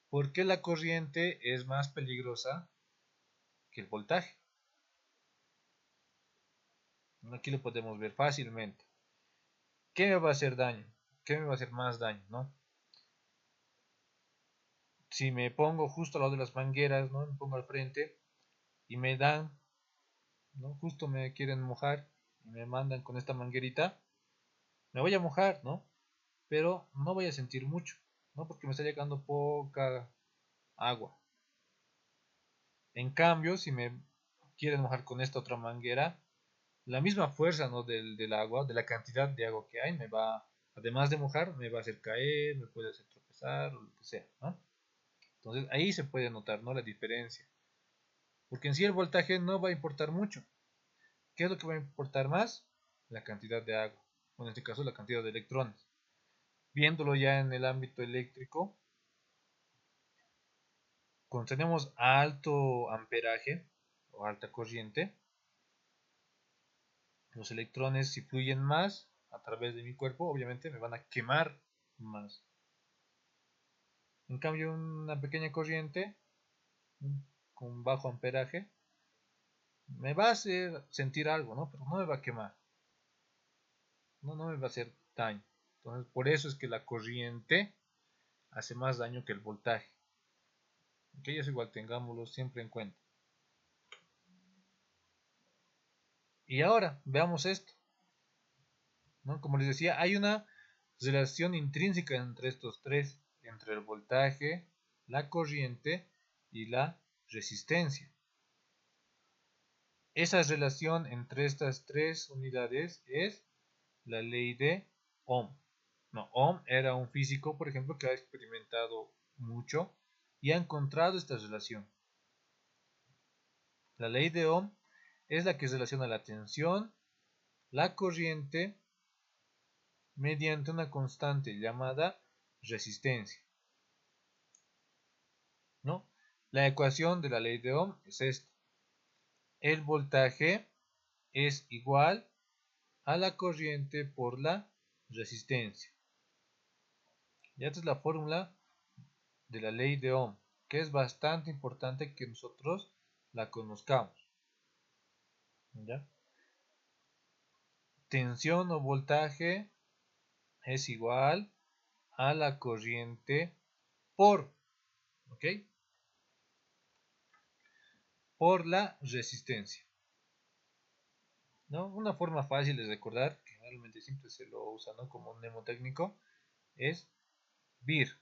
¿por qué la corriente es más peligrosa que el voltaje? Aquí lo podemos ver fácilmente. ¿Qué me va a hacer daño? ¿Qué me va a hacer más daño, no? Si me pongo justo al lado de las mangueras, ¿no? Me pongo al frente y me dan, ¿no? Justo me quieren mojar y me mandan con esta manguerita, me voy a mojar, ¿no? Pero no voy a sentir mucho, ¿no? Porque me está llegando poca agua. En cambio, si me quieren mojar con esta otra manguera, la misma fuerza, ¿no? del agua, de la cantidad de agua que hay, me va, además de mojar, me va a hacer caer, me puede hacer tropezar, o lo que sea, ¿no? Entonces ahí se puede notar, ¿no? La diferencia. Porque en sí el voltaje no va a importar mucho. ¿Qué es lo que va a importar más? La cantidad de agua, o en este caso la cantidad de electrones. Viéndolo ya en el ámbito eléctrico, cuando tenemos alto amperaje o alta corriente, los electrones si fluyen más a través de mi cuerpo, obviamente me van a quemar más. En cambio, una pequeña corriente con bajo amperaje me va a hacer sentir algo, ¿no? Pero no me va a quemar, no me va a hacer daño. Entonces, por eso es que la corriente hace más daño que el voltaje. Que ellos igual tengámoslo siempre en cuenta. Y ahora, veamos esto, ¿no? Como les decía, hay una relación intrínseca entre estos tres, entre el voltaje, la corriente y la resistencia. Esa relación entre estas tres unidades es la ley de Ohm. No, Ohm era un físico, por ejemplo, que ha experimentado mucho y ha encontrado esta relación. La ley de Ohm es la que relaciona la tensión, la corriente, mediante una constante llamada resistencia, ¿no? La ecuación de la ley de Ohm es esta. El voltaje es igual a la corriente por la resistencia. Y esta es la fórmula de la ley de Ohm. que es bastante importante que nosotros la conozcamos. ¿Ya? Tensión o voltaje es igual a la corriente por, ¿ok? Por la resistencia. ¿No? Una forma fácil de recordar, que generalmente siempre se lo usa, ¿no?, como un mnemotécnico, es VIR,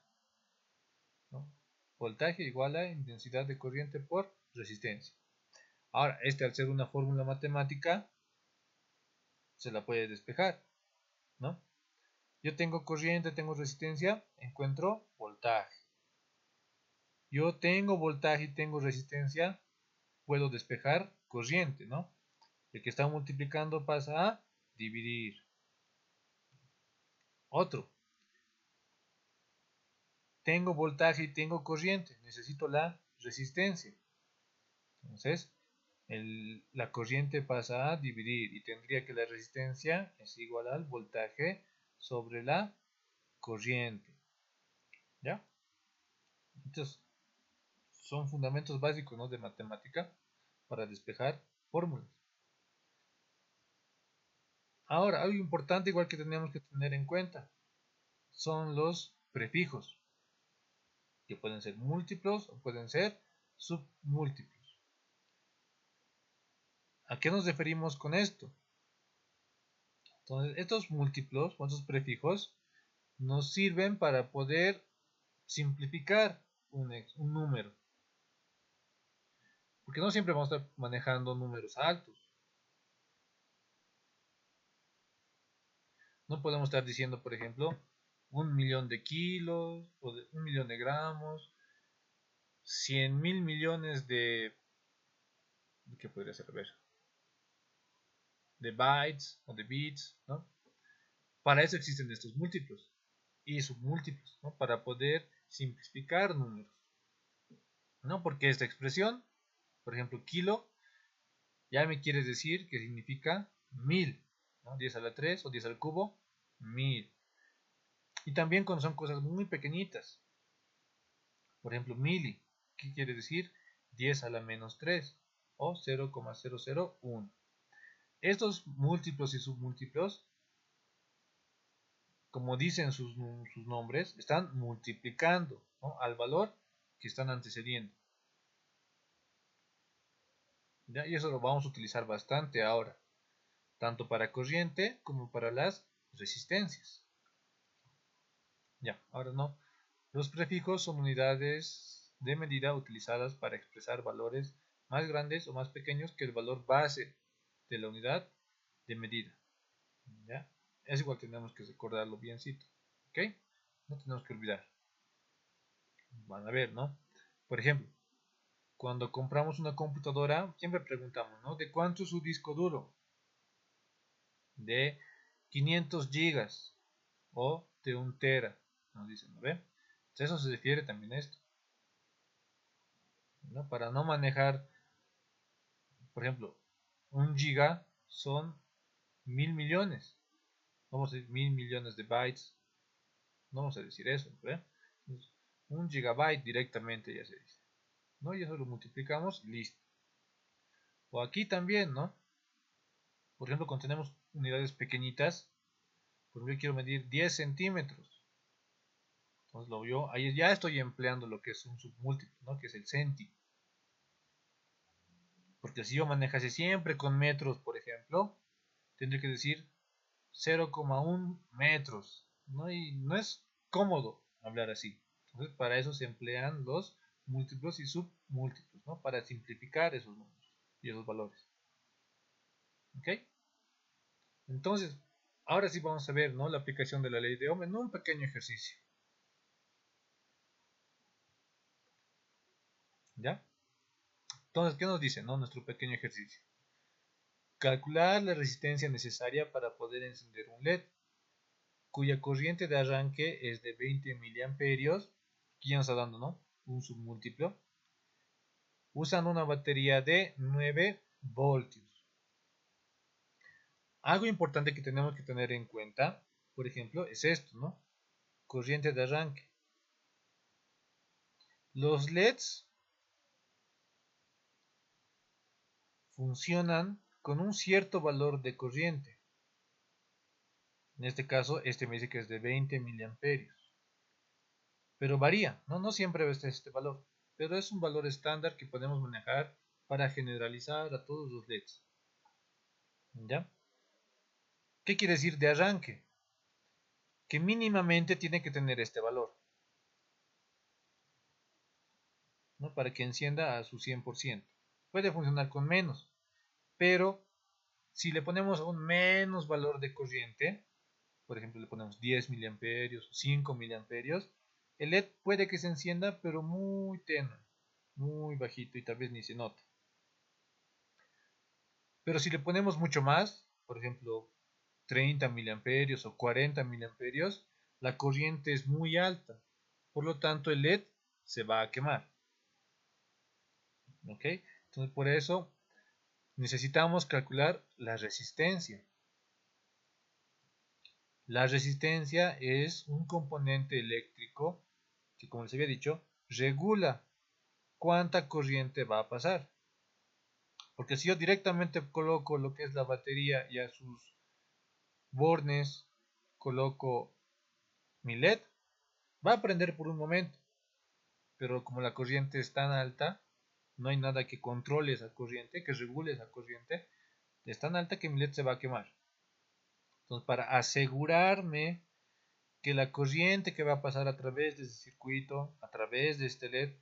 ¿no? Voltaje igual a intensidad de corriente por resistencia. Ahora, al ser una fórmula matemática, se la puede despejar, ¿no? Yo tengo corriente, tengo resistencia, encuentro voltaje. Yo tengo voltaje y tengo resistencia, puedo despejar corriente, ¿no? El que está multiplicando pasa a dividir. Otro. Tengo voltaje y tengo corriente, necesito la resistencia. Entonces, la corriente pasa a dividir y tendría que la resistencia es igual al voltaje sobre la corriente. ¿Ya? Entonces, son fundamentos básicos, ¿no?, de matemática para despejar fórmulas. Ahora, algo importante igual que tenemos que tener en cuenta son los prefijos, que pueden ser múltiplos o pueden ser submúltiplos. ¿A qué nos referimos con esto? Entonces, estos múltiplos o estos prefijos nos sirven para poder simplificar un número. Porque no siempre vamos a estar manejando números altos. No podemos estar diciendo, por ejemplo, 1.000.000 de kilos o 1.000.000 de gramos, 100.000 millones de... ¿Qué podría ser? A ver. De bytes o de bits, ¿no? Para eso existen estos múltiplos y submúltiplos, ¿no? Para poder simplificar números, ¿no? Porque esta expresión, por ejemplo, kilo, ya me quiere decir que significa 1000, ¿no? 10 a la 3 o 10 al cubo, 1000. Y también cuando son cosas muy pequeñitas, por ejemplo, mili, ¿qué quiere decir? 10 a la menos 3 o 0,001. Estos múltiplos y submúltiplos, como dicen sus nombres, están multiplicando, ¿no?, al valor que están antecediendo. ¿Ya? Y eso lo vamos a utilizar bastante ahora, tanto para corriente como para las resistencias. Ya, ahora no. Los prefijos son unidades de medida utilizadas para expresar valores más grandes o más pequeños que el valor base de la unidad de medida. ¿Ya? Es igual, tenemos que recordarlo biencito. ¿Ok? No tenemos que olvidar. Van a ver, ¿no? Por ejemplo, cuando compramos una computadora, siempre preguntamos, ¿no?, ¿de cuánto es su disco duro? De 500 gigas o de 1 tera, nos dicen, ¿no ve? Entonces eso se refiere también a esto, ¿no? Para no manejar, por ejemplo, 1 giga son 1000 millones. Vamos a decir 1000 millones de bytes. No vamos a decir eso, ¿ve? Entonces, 1 gigabyte directamente ya se dice, ¿no? Y eso lo multiplicamos, listo. O aquí también, ¿no? Por ejemplo, cuando tenemos unidades pequeñitas, por ejemplo, yo quiero medir 10 centímetros. Entonces ahí ya estoy empleando lo que es un submúltiplo, ¿no?, que es el centi. Porque si yo manejase siempre con metros, por ejemplo, tendría que decir 0,1 metros, ¿no? Y no es cómodo hablar así. Entonces, para eso se emplean los múltiplos y submúltiplos, ¿no?, para simplificar esos números y esos valores. ¿Ok? Entonces, ahora sí vamos a ver, ¿no?, la aplicación de la ley de Ohm en un pequeño ejercicio. ¿Ya? Entonces, ¿qué nos dice, no, nuestro pequeño ejercicio? Calcular la resistencia necesaria para poder encender un LED, cuya corriente de arranque es de 20 miliamperios. Aquí ya nos está dando, ¿no?, un submúltiplo. Usan una batería de 9 voltios. Algo importante que tenemos que tener en cuenta, por ejemplo, es esto, ¿no? Corriente de arranque. Los LEDs funcionan con un cierto valor de corriente. En este caso, este me dice que es de 20 miliamperios. Pero varía, ¿no? No siempre va a ser este valor, pero es un valor estándar que podemos manejar para generalizar a todos los LEDs. ¿Ya? ¿Qué quiere decir de arranque? Que mínimamente tiene que tener este valor, ¿no? Para que encienda a su 100%. Puede funcionar con menos, pero si le ponemos un menos valor de corriente, por ejemplo le ponemos 10 miliamperios o 5 miliamperios, el LED puede que se encienda pero muy tenue, muy bajito y tal vez ni se note. Pero si le ponemos mucho más, por ejemplo 30 miliamperios o 40 miliamperios, la corriente es muy alta, por lo tanto el LED se va a quemar. ¿Ok? Entonces por eso necesitamos calcular la resistencia. La resistencia es un componente eléctrico que, como les había dicho, regula cuánta corriente va a pasar. Porque si yo directamente coloco lo que es la batería y a sus bornes coloco mi LED, va a prender por un momento. Pero como la corriente es tan alta, no hay nada que controle esa corriente, que regule esa corriente. Es tan alta que mi LED se va a quemar. Entonces, para asegurarme que la corriente que va a pasar a través de este circuito, a través de este LED,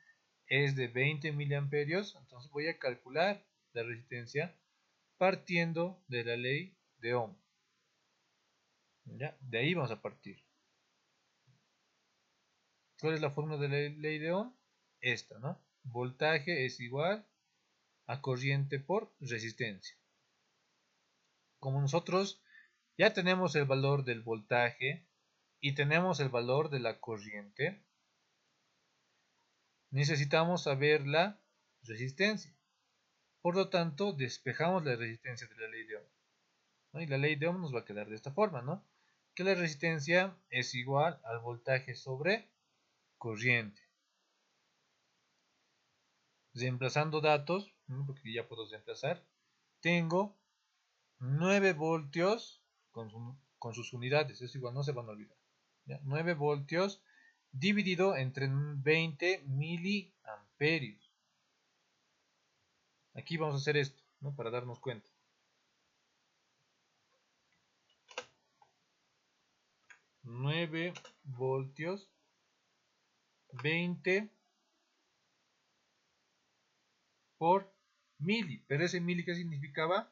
es de 20 miliamperios, entonces voy a calcular la resistencia partiendo de la ley de Ohm. ¿Ya? De ahí vamos a partir. ¿Cuál es la fórmula de la ley de Ohm? Esta, ¿no? Voltaje es igual a corriente por resistencia. Como nosotros ya tenemos el valor del voltaje y tenemos el valor de la corriente, necesitamos saber la resistencia. Por lo tanto, despejamos la resistencia de la ley de Ohm, ¿no? Y la ley de Ohm nos va a quedar de esta forma, ¿no? Que la resistencia es igual al voltaje sobre corriente. Reemplazando datos, ¿no? Porque ya puedo reemplazar, tengo 9 voltios con sus unidades, eso igual no se van a olvidar. ¿Ya? 9 voltios dividido entre 20 miliamperios. Aquí vamos a hacer esto, ¿no? Para darnos cuenta. 9 voltios 20 por mili. Pero ese mili, ¿qué significaba?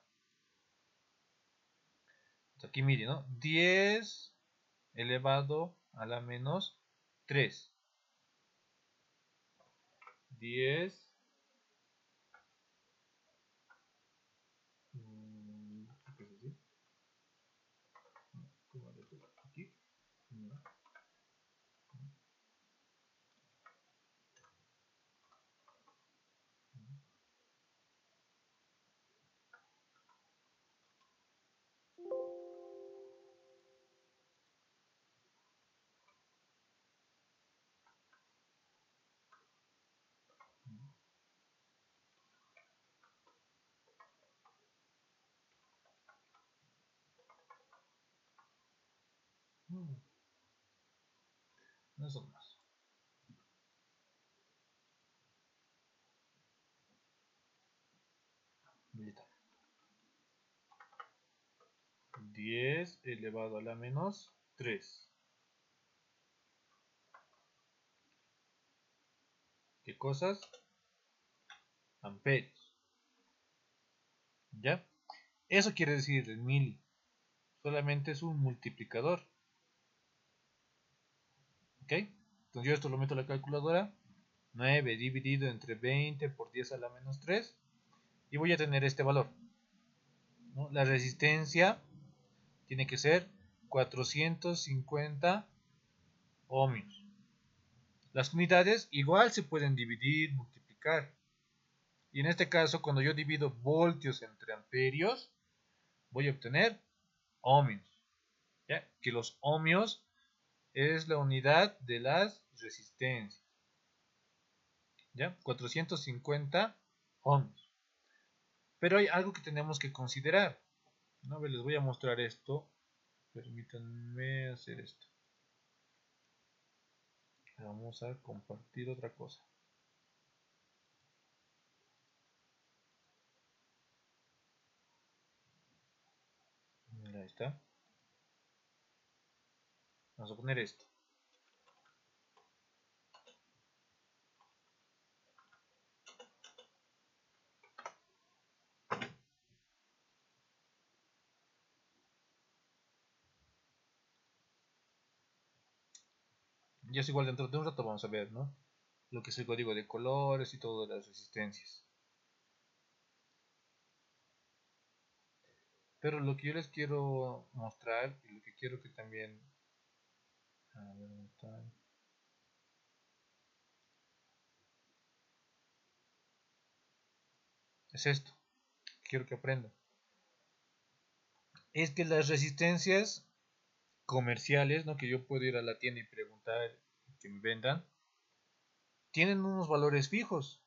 Aquí mili, ¿no? 10 elevado a la menos 3. 10 ¿qué es así? Aquí. No son más. Militar. 10 elevado a la menos 3. ¿Qué cosas? Amperios. ¿Ya? Eso quiere decir el mili. Solamente es un multiplicador. ¿Ok? Entonces yo esto lo meto a la calculadora. 9 dividido entre 20 por 10 a la menos 3. Y voy a tener este valor, ¿no? La resistencia tiene que ser 450 ohmios. Las unidades igual se pueden dividir, multiplicar. Y en este caso, cuando yo divido voltios entre amperios, voy a obtener ohmios. ¿Ya? Que los ohmios es la unidad de las resistencias. ¿ya? 450 ohms. Pero hay algo que tenemos que considerar, ¿no? A ver, les voy a mostrar esto. Permítanme hacer esto. Vamos a compartir otra cosa. Ahí está. Vamos a poner esto. Y es igual, dentro de un rato vamos a ver, ¿no? Lo que es el código de colores y todo de las resistencias. Pero lo que yo les quiero mostrar y lo que quiero que también... A ver, ¿dónde está? Es esto. Quiero que aprendan. Es que las resistencias comerciales, ¿no? Que yo puedo ir a la tienda y preguntar que me vendan, tienen unos valores fijos.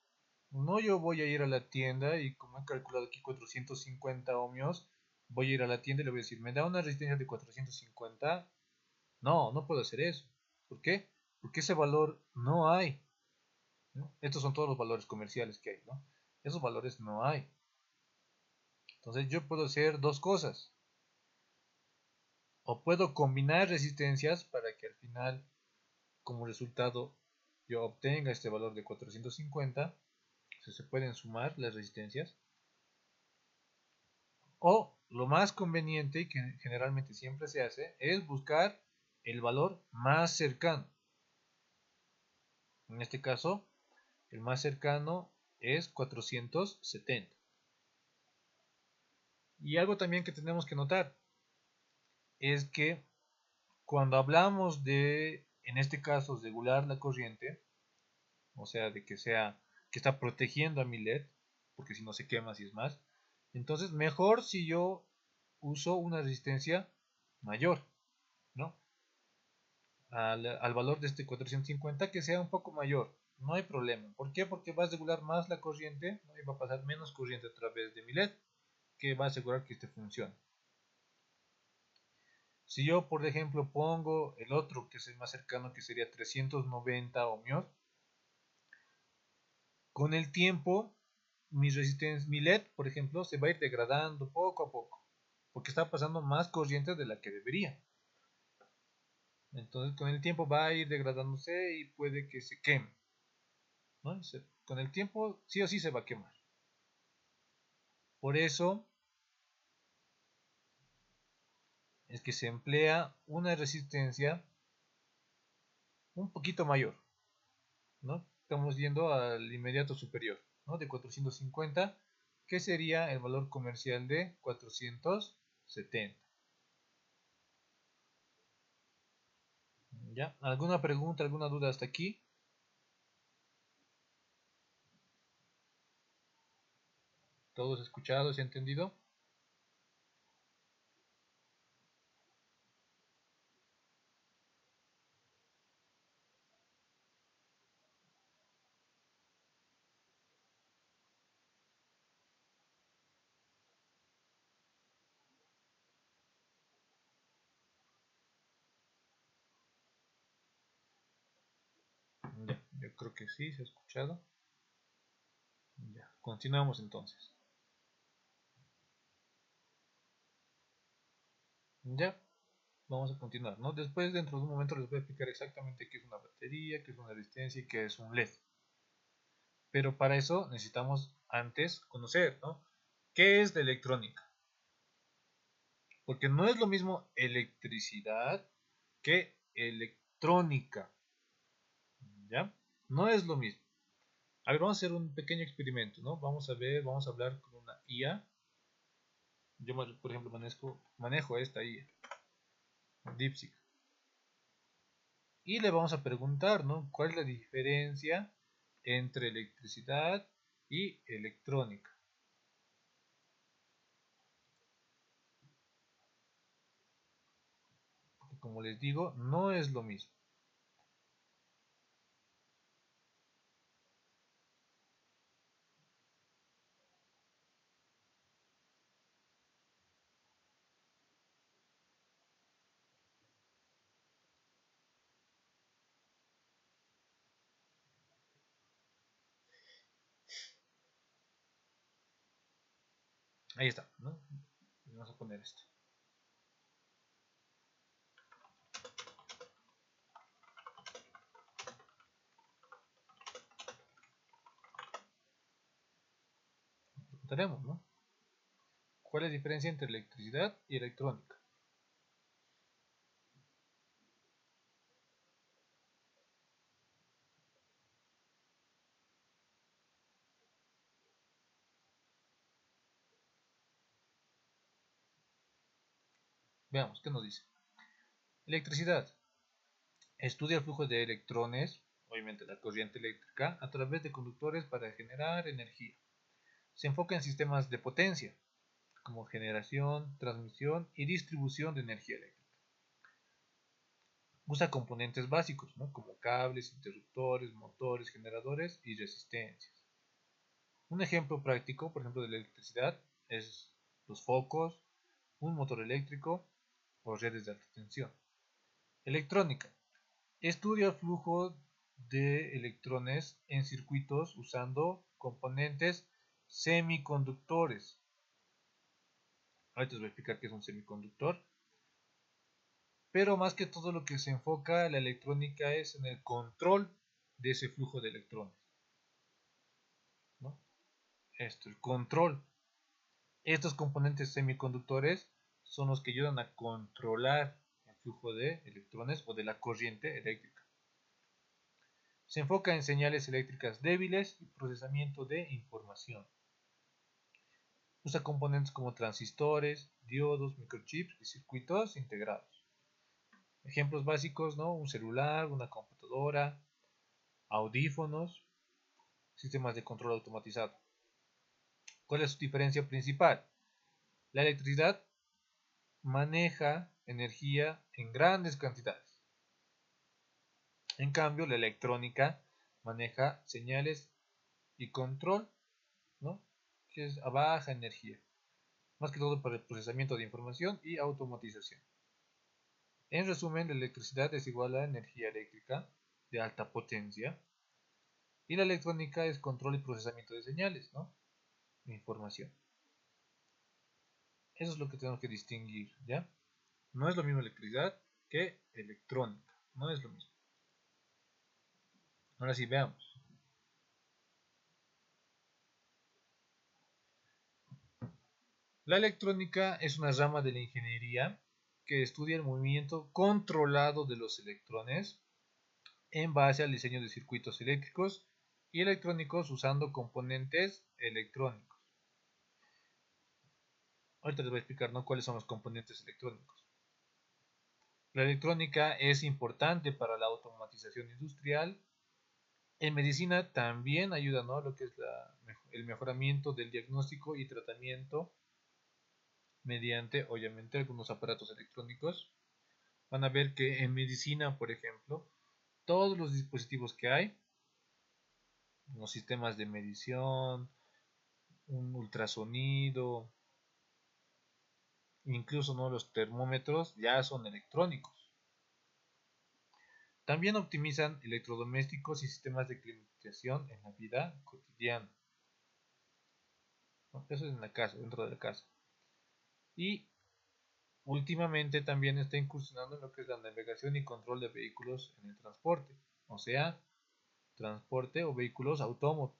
No, yo voy a ir a la tienda y como he calculado aquí 450 ohmios, voy a ir a la tienda y le voy a decir, ¿me da una resistencia de 450? No, no puedo hacer eso. ¿Por qué? Porque ese valor no hay, ¿no? Estos son todos los valores comerciales que hay, ¿no? Esos valores no hay. Entonces yo puedo hacer dos cosas. O puedo combinar resistencias para que al final, como resultado, yo obtenga este valor de 450. Se pueden sumar las resistencias. O lo más conveniente, y que generalmente siempre se hace, es buscar el valor más cercano. En este caso, el más cercano es 470. Y algo también que tenemos que notar es que cuando hablamos de, en este caso, regular la corriente, o sea, de que está protegiendo a mi LED, porque si no se quema, si es más, entonces mejor si yo uso una resistencia mayor, ¿no? Al valor de este 450 que sea un poco mayor, no hay problema. ¿Por qué? Porque va a regular más la corriente, ¿no? Y va a pasar menos corriente a través de mi LED, que va a asegurar que este funcione. Si yo, por ejemplo, pongo el otro, que es el más cercano, que sería 390 ohmios, con el tiempo, mi resistencia, mi LED, por ejemplo, se va a ir degradando poco a poco, porque está pasando más corriente de la que debería. Entonces, con el tiempo va a ir degradándose y puede que se queme, ¿no? Con el tiempo, sí o sí se va a quemar. Por eso es que se emplea una resistencia un poquito mayor, ¿no? Estamos yendo al inmediato superior, ¿no? De 450, que sería el valor comercial de 470. ¿Ya? ¿Alguna pregunta, alguna duda hasta aquí? ¿Todos escuchados y entendido? Ya, yo creo que sí, se ha escuchado. Ya, continuamos entonces. Ya, vamos a continuar, ¿no? Después, dentro de un momento, les voy a explicar exactamente qué es una batería, qué es una resistencia y qué es un LED. Pero para eso necesitamos antes conocer, ¿no? ¿Qué es la electrónica? Porque no es lo mismo electricidad que electrónica, ¿ya? No es lo mismo. A ver, vamos a hacer un pequeño experimento, ¿no? Vamos a ver, vamos a hablar con una IA. Yo, por ejemplo, manejo esta IA, DeepSeek. Y le vamos a preguntar, ¿no? ¿Cuál es la diferencia entre electricidad y electrónica? Porque como les digo, no es lo mismo. Ahí está, ¿no? Vamos a poner esto. Preguntaremos, ¿no? ¿Cuál es la diferencia entre electricidad y electrónica? Veamos, ¿qué nos dice? Electricidad. Estudia el flujo de electrones, obviamente la corriente eléctrica, a través de conductores para generar energía. Se enfoca en sistemas de potencia, como generación, transmisión y distribución de energía eléctrica. Usa componentes básicos, ¿no? Como cables, interruptores, motores, generadores y resistencias. Un ejemplo práctico, por ejemplo, de la electricidad es los focos, un motor eléctrico o redes de alta tensión. Electrónica. Estudia el flujo de electrones en circuitos usando componentes semiconductores. Ahorita os voy a explicar qué es un semiconductor. Pero más que todo lo que se enfoca la electrónica es en el control de ese flujo de electrones, ¿no? Esto, el control. Estos componentes semiconductores son los que ayudan a controlar el flujo de electrones o de la corriente eléctrica. Se enfoca en señales eléctricas débiles y procesamiento de información. Usa componentes como transistores, diodos, microchips y circuitos integrados. Ejemplos básicos, ¿no? Un celular, una computadora, audífonos, sistemas de control automatizado. ¿Cuál es su diferencia principal? La electricidad maneja energía en grandes cantidades. En cambio, la electrónica maneja señales y control, ¿no? Que es a baja energía. Más que todo para el procesamiento de información y automatización. En resumen, la electricidad es igual a energía eléctrica de alta potencia y la electrónica es control y procesamiento de señales, ¿no? De información. Eso es lo que tenemos que distinguir, ¿ya? No es lo mismo electricidad que electrónica, no es lo mismo. Ahora sí, veamos. La electrónica es una rama de la ingeniería que estudia el movimiento controlado de los electrones en base al diseño de circuitos eléctricos y electrónicos usando componentes electrónicos. Ahorita les voy a explicar, ¿no?, cuáles son los componentes electrónicos. La electrónica es importante para la automatización industrial. En medicina también ayuda, ¿no?, a lo que es el mejoramiento del diagnóstico y tratamiento mediante, obviamente, algunos aparatos electrónicos. Van a ver que en medicina, por ejemplo, todos los dispositivos que hay, los sistemas de medición, un ultrasonido, incluso, ¿no?, los termómetros ya son electrónicos. También optimizan electrodomésticos y sistemas de climatización en la vida cotidiana. ¿No? Eso es en la casa, dentro de la casa. Y últimamente también está incursionando en lo que es la navegación y control de vehículos en el transporte, o sea, transporte o vehículos autómatas,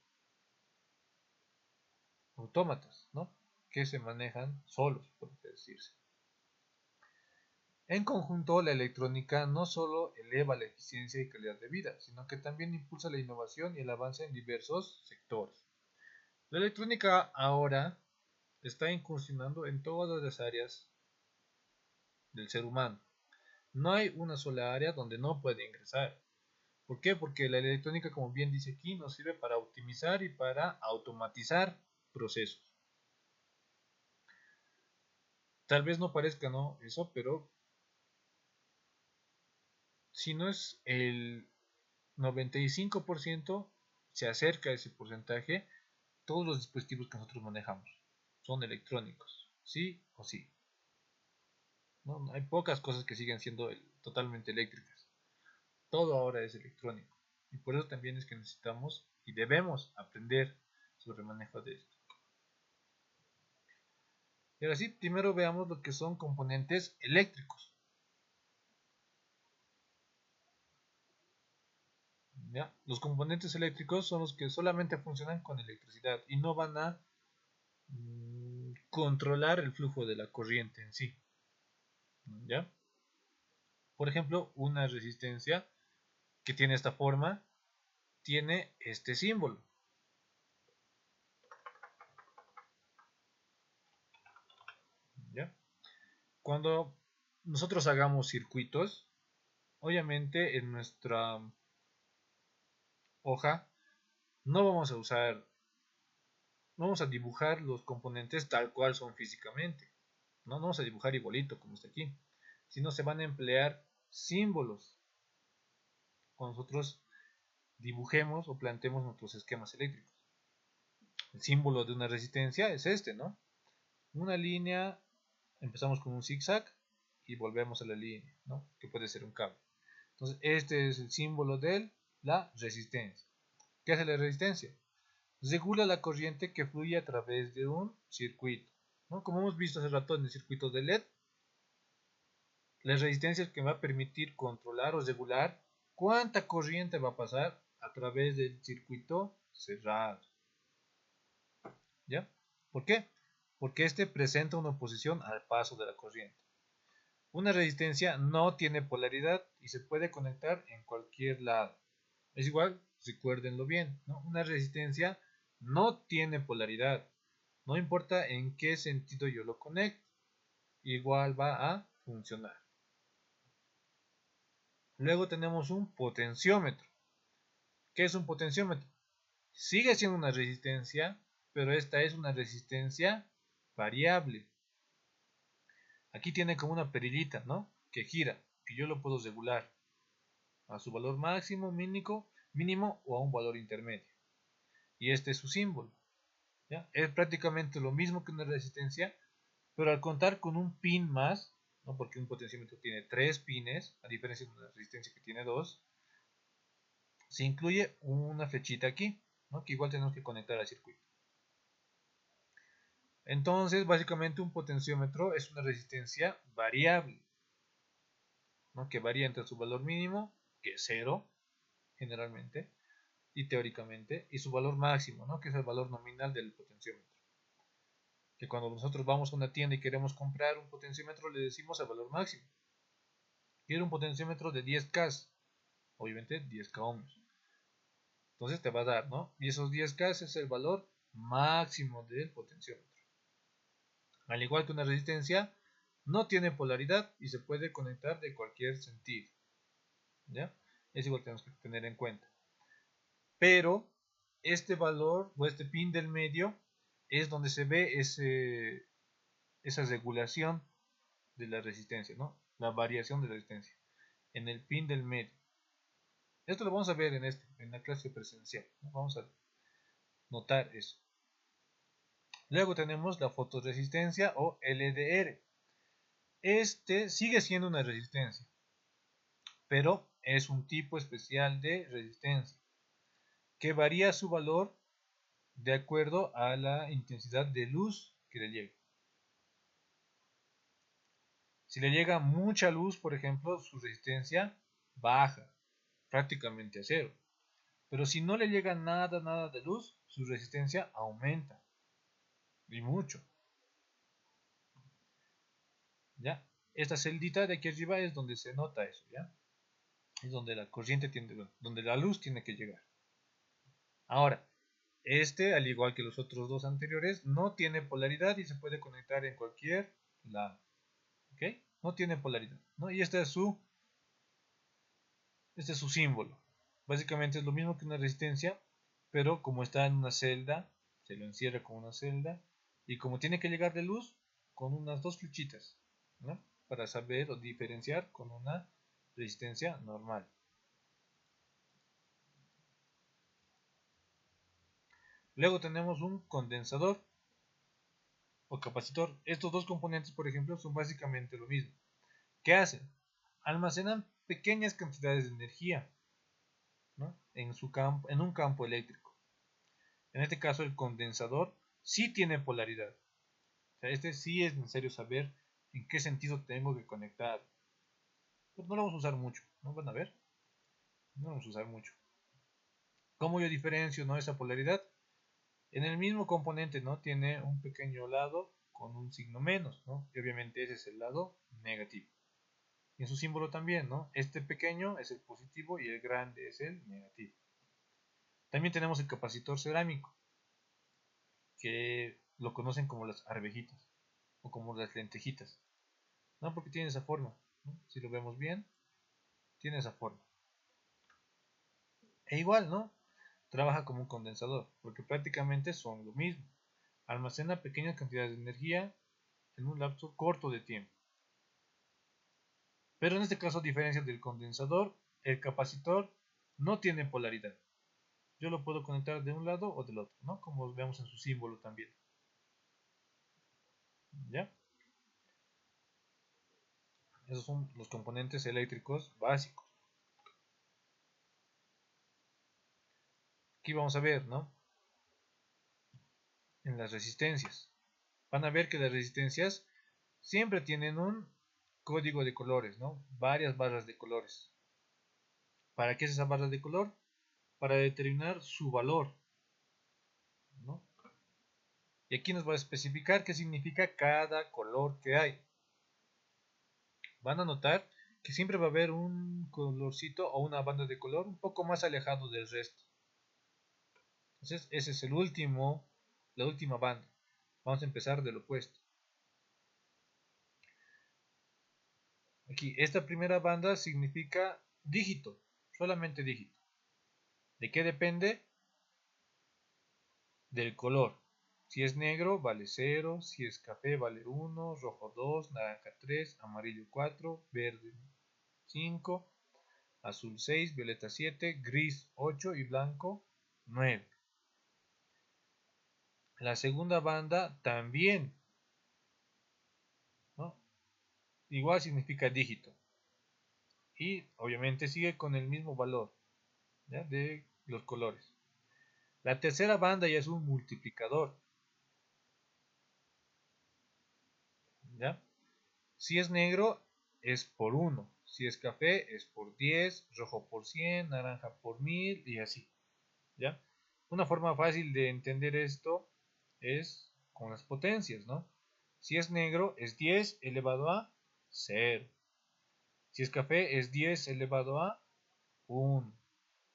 ¿no?, que se manejan solos, por decirse. En conjunto, la electrónica no solo eleva la eficiencia y calidad de vida, sino que también impulsa la innovación y el avance en diversos sectores. La electrónica ahora está incursionando en todas las áreas del ser humano. No hay una sola área donde no puede ingresar. ¿Por qué? Porque la electrónica, como bien dice aquí, nos sirve para optimizar y para automatizar procesos. Tal vez no parezca, ¿no?, eso, pero si no es el 95%, se acerca a ese porcentaje. Todos los dispositivos que nosotros manejamos son electrónicos, sí o sí. No, hay pocas cosas que siguen siendo totalmente eléctricas. Todo ahora es electrónico. Y por eso también es que necesitamos y debemos aprender sobre el manejo de esto. Y ahora sí, primero veamos lo que son componentes eléctricos. ¿Ya? Los componentes eléctricos son los que solamente funcionan con electricidad y no van a controlar el flujo de la corriente en sí. ¿Ya? Por ejemplo, una resistencia que tiene esta forma tiene este símbolo. ¿Ya? Cuando nosotros hagamos circuitos, obviamente en nuestra hoja no vamos a usar, no vamos a dibujar los componentes tal cual son físicamente. No vamos a dibujar igualito como está aquí, sino se van a emplear símbolos cuando nosotros dibujemos o planteemos nuestros esquemas eléctricos. El símbolo de una resistencia es este, ¿no? Una línea, empezamos con un zigzag y volvemos a la línea, ¿no? Que puede ser un cable. Entonces, este es el símbolo de la resistencia. ¿Qué hace la resistencia? Regula la corriente que fluye a través de un circuito, ¿no? Como hemos visto hace rato en el circuito de LED, la resistencia es que va a permitir controlar o regular cuánta corriente va a pasar a través del circuito cerrado. ¿Ya? ¿Por qué? Porque este presenta una oposición al paso de la corriente. Una resistencia no tiene polaridad y se puede conectar en cualquier lado. Es igual, recuérdenlo bien, ¿no? Una resistencia no tiene polaridad. No importa en qué sentido yo lo conecte, igual va a funcionar. Luego tenemos un potenciómetro. ¿Qué es un potenciómetro? Sigue siendo una resistencia, pero esta es una resistencia variable. Aquí tiene como una perillita, ¿no? Que gira, que yo lo puedo regular a su valor máximo, mínimo o a un valor intermedio. Y este es su símbolo. ¿Ya? Es prácticamente lo mismo que una resistencia, pero al contar con un pin más, ¿no? Porque un potenciómetro tiene 3 pines, a diferencia de una resistencia que tiene 2, se incluye una flechita aquí, ¿no? Que igual tenemos que conectar al circuito. Entonces, básicamente un potenciómetro es una resistencia variable, ¿no? Que varía entre su valor mínimo, que es 0, generalmente, y teóricamente, y su valor máximo, ¿no? Que es el valor nominal del potenciómetro. Que cuando nosotros vamos a una tienda y queremos comprar un potenciómetro, le decimos el valor máximo. Quiero un potenciómetro de 10K, obviamente 10K ohms. Entonces te va a dar, ¿no? Y esos 10K es el valor máximo del potenciómetro. Al igual que una resistencia, no tiene polaridad y se puede conectar de cualquier sentido. ¿Ya? Es igual que tenemos que tener en cuenta. Pero este valor o este pin del medio es donde se ve esa regulación de la resistencia, ¿no? La variación de la resistencia en el pin del medio. Esto lo vamos a ver en la clase presencial, ¿no? Vamos a notar eso. Luego tenemos la fotoresistencia o LDR. Este sigue siendo una resistencia, pero es un tipo especial de resistencia que varía su valor de acuerdo a la intensidad de luz que le llegue. Si le llega mucha luz, por ejemplo, su resistencia baja prácticamente a cero. Pero si no le llega nada de luz, su resistencia aumenta. Y mucho. ¿Ya? Esta celdita de aquí arriba es donde se nota eso, ¿ya? Es donde la corriente tiene, donde la luz tiene que llegar. Ahora, este, al igual que los otros dos anteriores, no tiene polaridad y se puede conectar en cualquier lado. ¿Ok? No tiene polaridad, ¿no? Y este es su símbolo. Básicamente es lo mismo que una resistencia, pero como está en una celda, se lo encierra con una celda, y como tiene que llegar de luz, con unas dos flechitas, ¿no? Para saber o diferenciar con una resistencia normal. Luego tenemos un condensador o capacitor. Estos dos componentes, por ejemplo, son básicamente lo mismo. ¿Qué hacen? Almacenan pequeñas cantidades de energía, ¿no? En un campo eléctrico. En este caso, el condensador sí tiene polaridad. O sea, este sí es necesario saber en qué sentido tengo que conectar. Pues no lo vamos a usar mucho, ¿no? Van a ver. No lo vamos a usar mucho. ¿Cómo yo diferencio, no, esa polaridad? En el mismo componente, ¿no? Tiene un pequeño lado con un signo menos, ¿no? Y obviamente ese es el lado negativo. Y en su símbolo también, ¿no? Este pequeño es el positivo y el grande es el negativo. También tenemos el capacitor cerámico, que lo conocen como las arvejitas o como las lentejitas, ¿no? Porque tiene esa forma, ¿no? Si lo vemos bien, tiene esa forma. E igual, ¿no? Trabaja como un condensador, porque prácticamente son lo mismo. Almacena pequeñas cantidades de energía en un lapso corto de tiempo. Pero en este caso, a diferencia del condensador, el capacitor no tiene polaridad. Yo lo puedo conectar de un lado o del otro, ¿no? Como vemos en su símbolo también. ¿Ya? Esos son los componentes eléctricos básicos. Aquí vamos a ver, ¿no? En las resistencias. Van a ver que las resistencias siempre tienen un código de colores, ¿no? Varias barras de colores. ¿Para qué es esa barra de color? Para determinar su valor, ¿no? Y aquí nos va a especificar qué significa cada color que hay. Van a notar que siempre va a haber un colorcito o una banda de color un poco más alejado del resto. Entonces, ese es la última banda. Vamos a empezar del opuesto. Aquí, esta primera banda significa dígito, solamente dígito. ¿De qué depende? Del color. Si es negro, vale 0, si es café, vale 1, rojo 2, naranja 3, amarillo 4, verde 5, azul 6, violeta 7, gris 8 y blanco 9. La segunda banda también, ¿no? Igual significa dígito. Y obviamente sigue con el mismo valor, ¿ya? De los colores. La tercera banda ya es un multiplicador, ¿ya? Si es negro es por 1, si es café es por 10, rojo por 100, naranja por 1000 y así, ¿ya? Una forma fácil de entender esto es con las potencias, ¿no? Si es negro es 10 elevado a 0. Si es café es 10 elevado a 1.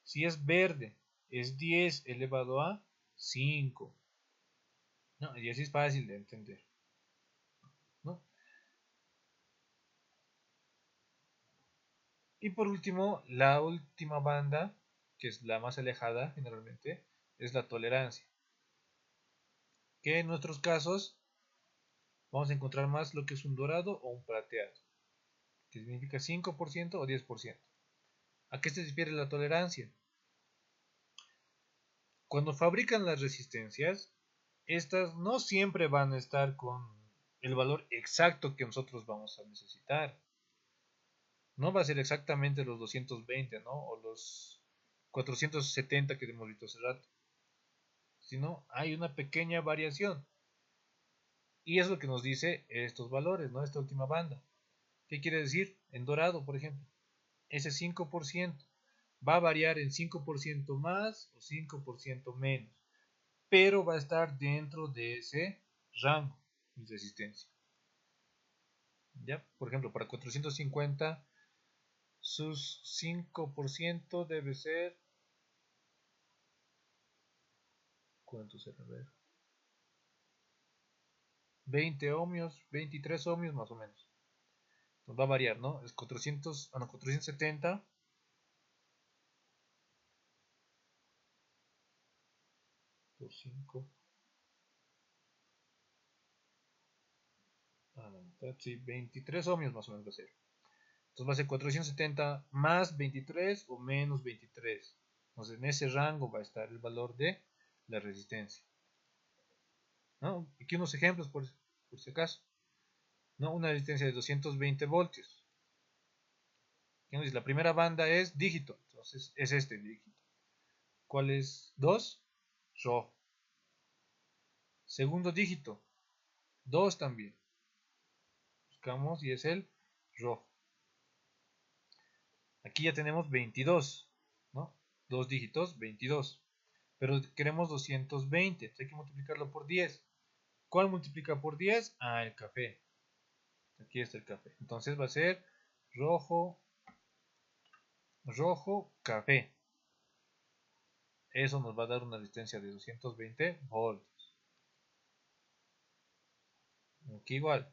Si es verde es 10 elevado a 5. ¿No? Y así es fácil de entender, ¿no? Y por último, la última banda, que es la más alejada generalmente, es la tolerancia. Que en nuestros casos vamos a encontrar más lo que es un dorado o un plateado, que significa 5% o 10%. ¿A qué se refiere la tolerancia? Cuando fabrican las resistencias, estas no siempre van a estar con el valor exacto que nosotros vamos a necesitar. No va a ser exactamente los 220, ¿no? O los 470 que hemos visto hace rato. Sino hay una pequeña variación. Y es lo que nos dice estos valores, ¿no? Esta última banda. ¿Qué quiere decir? En dorado, por ejemplo. Ese 5% va a variar en 5% más o 5% menos. Pero va a estar dentro de ese rango de resistencia. ¿Ya? Por ejemplo, para 450 sus 5% debe ser... ¿Cuánto será? A ver. 20 ohmios, 23 ohmios más o menos. Nos va a variar, ¿no? Es 400, no, 470 por 5 a la mitad, sí, 23 ohmios más o menos va a ser. Entonces va a ser 470 más 23 o menos 23. Entonces en ese rango va a estar el valor de la resistencia, ¿no? Aquí unos ejemplos por si acaso, ¿no? Una resistencia de 220 voltios. La primera banda es dígito, entonces es este dígito. ¿Cuál es 2? Rojo. Segundo dígito, 2 también. Buscamos y es el rojo. Aquí ya tenemos 22, ¿no? Dos dígitos, 22. Pero queremos 220, hay que multiplicarlo por 10. ¿Cuál multiplica por 10? Ah, el café. Aquí está el café. Entonces va a ser rojo, rojo, café. Eso nos va a dar una resistencia de 220 voltios. Aquí igual,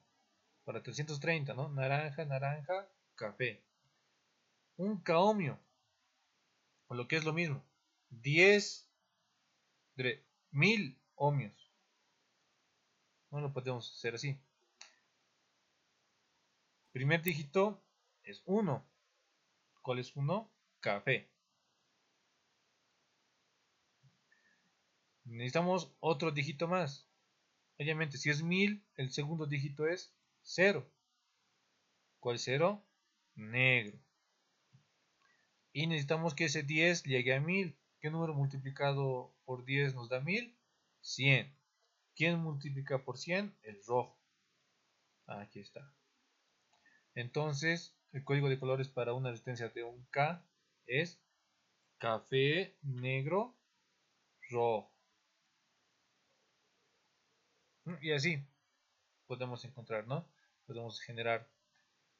para 330, ¿no? Naranja, naranja, café. Un ohmio, o lo que es lo mismo, 10 de 1000 ohmios. No lo podemos hacer así. Primer dígito es 1. ¿Cuál es 1? Café. Necesitamos otro dígito más. Obviamente, si es 1000, el segundo dígito es 0. ¿Cuál es 0? Negro. Y necesitamos que ese 10 llegue a 1000. ¿Qué número multiplicado por 10 nos da 1000? 100. ¿Quién multiplica por 100? El rojo. Aquí está. Entonces, el código de colores para una resistencia de un K es café, negro, rojo. Y así podemos encontrar, ¿no? Podemos generar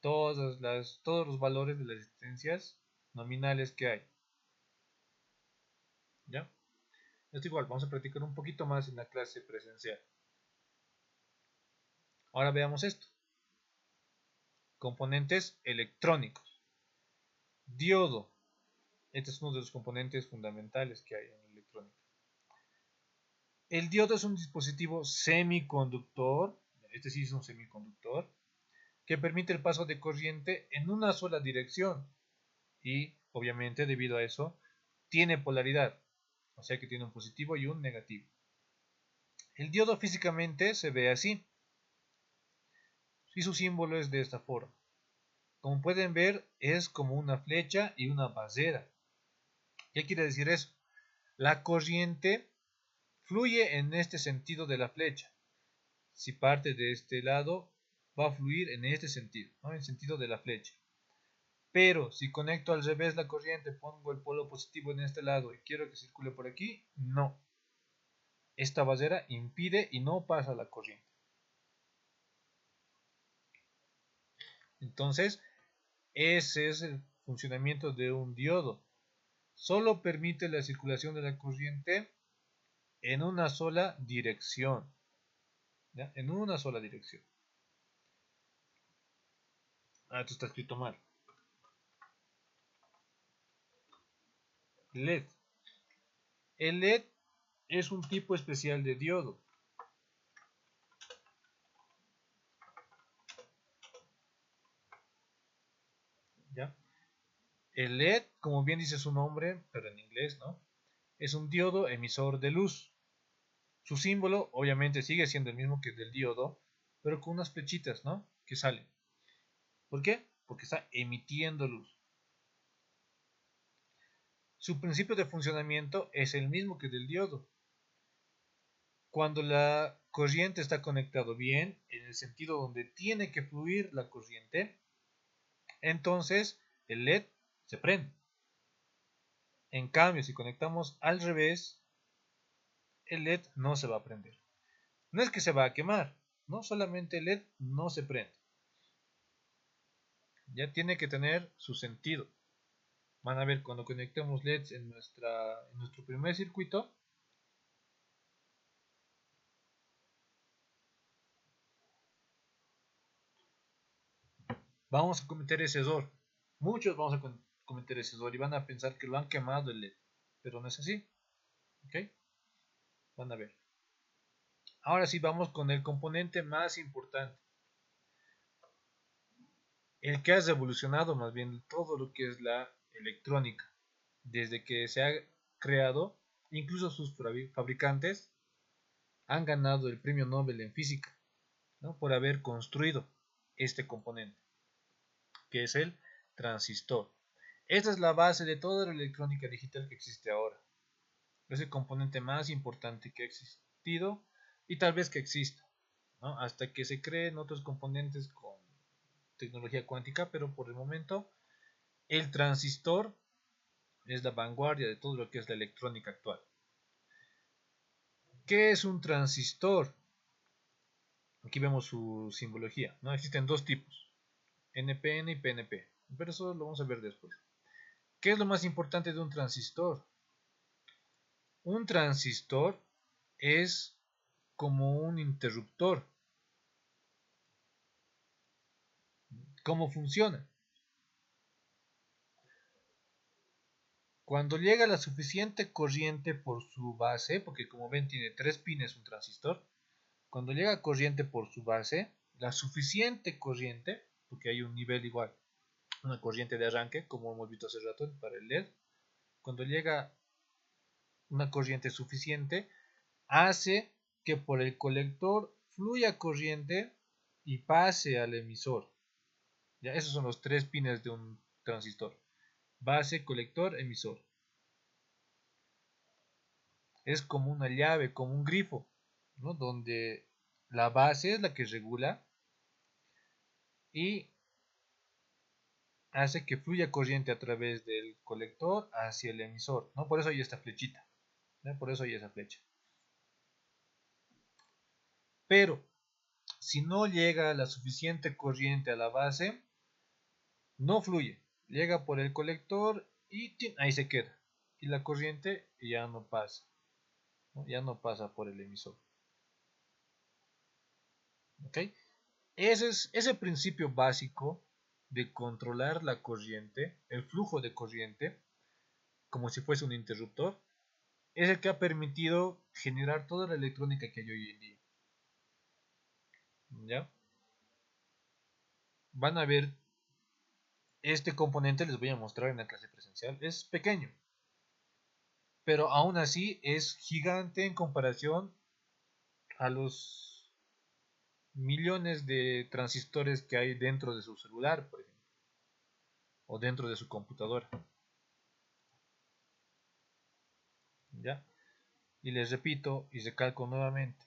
todos los valores de las resistencias nominales que hay. ¿Ya? Esto igual, vamos a practicar un poquito más en la clase presencial. Ahora veamos esto. Componentes electrónicos. Diodo. Este es uno de los componentes fundamentales que hay en la electrónica. El diodo es un dispositivo semiconductor, este sí es un semiconductor, que permite el paso de corriente en una sola dirección y, obviamente, debido a eso, tiene polaridad, o sea que tiene un positivo y un negativo. El diodo físicamente se ve así y su símbolo es de esta forma. Como pueden ver, es como una flecha y una barrera. ¿Qué quiere decir eso? La corriente fluye en este sentido de la flecha. Si parte de este lado, va a fluir en este sentido, ¿no? En el sentido de la flecha. Pero si conecto al revés la corriente, pongo el polo positivo en este lado y quiero que circule por aquí, no. Esta barrera impide y no pasa la corriente. Entonces, ese es el funcionamiento de un diodo. Solo permite la circulación de la corriente en una sola dirección. ¿Ya? En una sola dirección. Esto está escrito mal. LED. El LED es un tipo especial de diodo. ¿Ya? El LED, como bien dice su nombre, pero en inglés, ¿no? Es un diodo emisor de luz. Su símbolo, obviamente, sigue siendo el mismo que el del diodo, pero con unas flechitas, ¿no? Que salen. ¿Por qué? Porque está emitiendo luz. Su principio de funcionamiento es el mismo que el del diodo. Cuando la corriente está conectada bien, en el sentido donde tiene que fluir la corriente, entonces el LED se prende. En cambio, si conectamos al revés, el LED no se va a prender. No es que se va a quemar, no, solamente el LED no se prende. Ya tiene que tener su sentido. Van a ver cuando conectemos LEDs en nuestro primer circuito. Vamos a cometer ese error. Muchos vamos a cometer ese error y van a pensar que lo han quemado el LED. Pero no es así. ¿Ok? Van a ver. Ahora sí vamos con el componente más importante. El que ha revolucionado más bien todo lo que es la electrónica. Desde que se ha creado, incluso sus fabricantes han ganado el premio Nobel en física, ¿no? Por haber construido este componente, que es el transistor. Esta es la base de toda la electrónica digital que existe ahora. Es el componente más importante que ha existido y tal vez que exista. ¿no? Hasta que se creen otros componentes con tecnología cuántica, pero por el momento el transistor es la vanguardia de todo lo que es la electrónica actual. ¿Qué es un transistor? Aquí vemos su simbología, ¿no? Existen dos tipos, NPN y PNP, pero eso lo vamos a ver después. ¿Qué es lo más importante de un transistor? Un transistor es como un interruptor. ¿Cómo funciona? Cuando llega la suficiente corriente por su base, porque como ven tiene 3 pines un transistor, cuando llega corriente por su base, la suficiente corriente, porque hay un nivel igual, una corriente de arranque, como hemos visto hace rato para el LED, cuando llega una corriente suficiente, hace que por el colector fluya corriente y pase al emisor. ¿Ya? Esos son los 3 pines de un transistor: base, colector, emisor. Es como una llave, como un grifo, ¿no? Donde la base es la que regula y hace que fluya corriente a través del colector hacia el emisor, ¿no? Por eso hay esta flechita, ¿no? Por eso hay esa flecha. Pero si no llega la suficiente corriente a la base, no fluye, llega por el colector y ahí se queda. Y la corriente ya no pasa, ¿no? Ya no pasa por el emisor. ¿Ok? Ese es ese principio básico de controlar la corriente, el flujo de corriente, como si fuese un interruptor, es el que ha permitido generar toda la electrónica que hay hoy en día. ¿Ya? Van a ver, este componente les voy a mostrar en la clase presencial. Es pequeño, pero aún así es gigante en comparación a los millones de transistores que hay dentro de su celular, por ejemplo, o dentro de su computadora. ¿Ya? Y les repito y recalco nuevamente,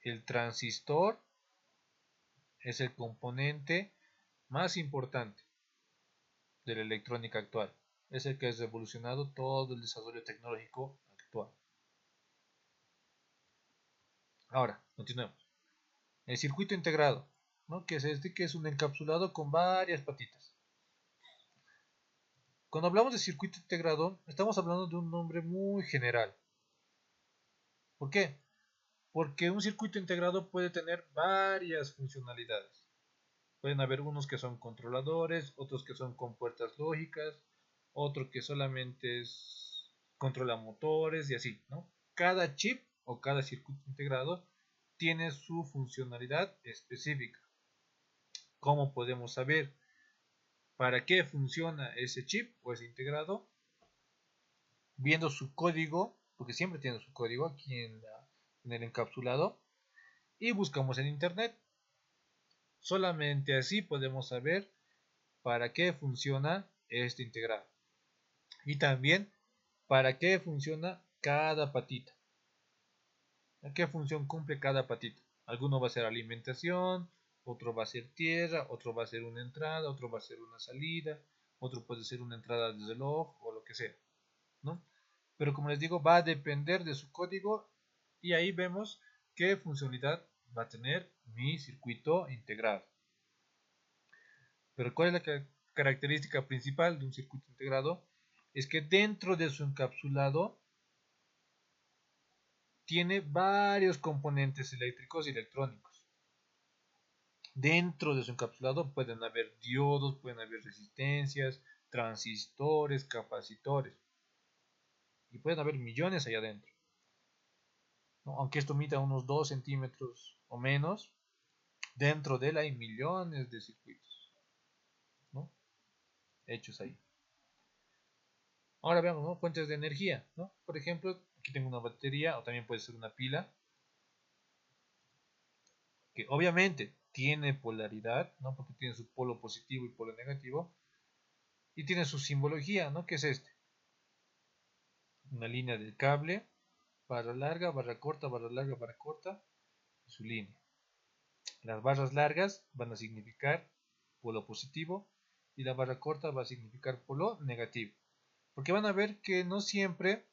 el transistor es el componente más importante de la electrónica actual. Es el que ha revolucionado todo el desarrollo tecnológico actual. Ahora, continuemos. El circuito integrado, ¿no? Que es este, que es un encapsulado con varias patitas. Cuando hablamos de circuito integrado, estamos hablando de un nombre muy general. ¿Por qué? Porque un circuito integrado puede tener varias funcionalidades. Pueden haber unos que son controladores, otros que son compuertas lógicas, otro que solamente controla motores y así, ¿no? Cada chip o cada circuito integrado tiene su funcionalidad específica. ¿Cómo podemos saber para qué funciona ese chip o ese integrado? Viendo su código, porque siempre tiene su código aquí en el encapsulado, y buscamos en internet. Solamente así podemos saber para qué funciona este integrado. Y también para qué funciona cada patita. ¿Qué función cumple cada patita? Alguno va a ser alimentación, otro va a ser tierra, otro va a ser una entrada, otro va a ser una salida, otro puede ser una entrada de reloj o lo que sea, ¿no? Pero como les digo, va a depender de su código y ahí vemos qué funcionalidad va a tener mi circuito integrado. Pero ¿cuál es la característica principal de un circuito integrado? Es que dentro de su encapsulado tiene varios componentes eléctricos y electrónicos. Dentro de su encapsulado pueden haber diodos, pueden haber resistencias, transistores, capacitores. Y pueden haber millones allá adentro, ¿no? Aunque esto mida unos 2 centímetros o menos, dentro de él hay millones de circuitos, ¿no? Hechos ahí. Ahora veamos, ¿no? Fuentes de energía, ¿no? Por ejemplo, aquí tengo una batería o también puede ser una pila que obviamente tiene polaridad, ¿no? Porque tiene su polo positivo y polo negativo, y tiene su simbología, ¿no? Que es este: una línea del cable, barra larga, barra corta, barra larga, barra corta, y su línea. Las barras largas van a significar polo positivo y la barra corta va a significar polo negativo. Porque van a ver que no siempre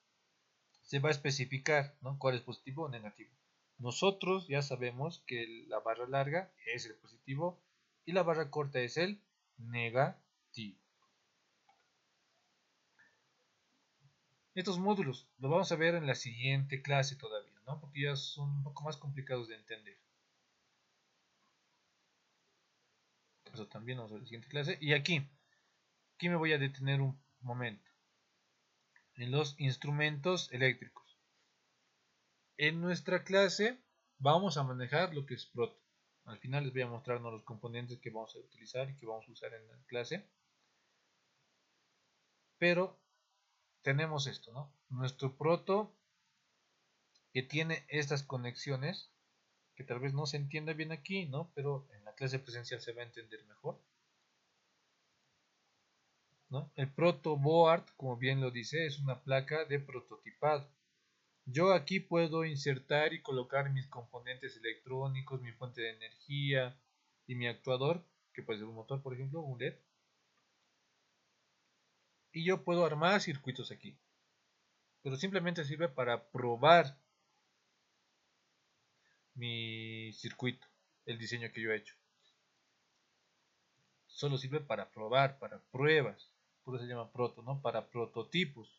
se va a especificar, ¿no?, cuál es positivo o negativo. Nosotros ya sabemos que la barra larga es el positivo y la barra corta es el negativo. Estos módulos los vamos a ver en la siguiente clase todavía, ¿no?, porque ya son un poco más complicados de entender. Eso también vamos a ver en la siguiente clase. Y aquí me voy a detener un momento en los instrumentos eléctricos. En nuestra clase vamos a manejar lo que es proto. Al final les voy a mostrar los componentes que vamos a utilizar y que vamos a usar en la clase. Pero tenemos esto, ¿no? Nuestro proto, que tiene estas conexiones, que tal vez no se entienda bien aquí, ¿no?, pero en la clase presencial se va a entender mejor, ¿no? El protoboard, como bien lo dice, es una placa de prototipado. Yo aquí puedo insertar y colocar mis componentes electrónicos, mi fuente de energía y mi actuador, que puede ser un motor, por ejemplo, un LED. Y yo puedo armar circuitos aquí. Pero simplemente sirve para probar mi circuito, el diseño que yo he hecho. Solo sirve para probar, para pruebas. Por eso se llama proto, ¿no? Para prototipos.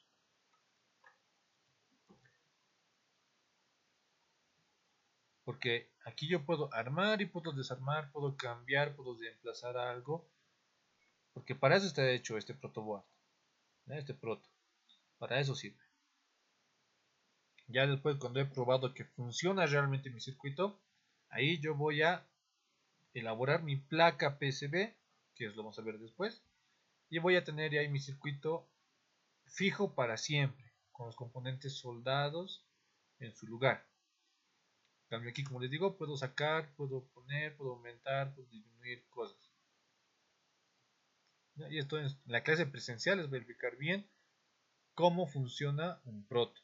Porque aquí yo puedo armar y puedo desarmar, puedo cambiar, puedo reemplazar algo. Porque para eso está hecho este protoboard, ¿no?, este proto. Para eso sirve. Ya después, cuando he probado que funciona realmente mi circuito, ahí yo voy a elaborar mi placa PCB, que es lo vamos a ver después. Y voy a tener ahí mi circuito fijo para siempre, con los componentes soldados en su lugar. En cambio aquí, como les digo, puedo sacar, puedo poner, puedo aumentar, puedo disminuir cosas. Y esto en la clase presencial es verificar bien cómo funciona un proto.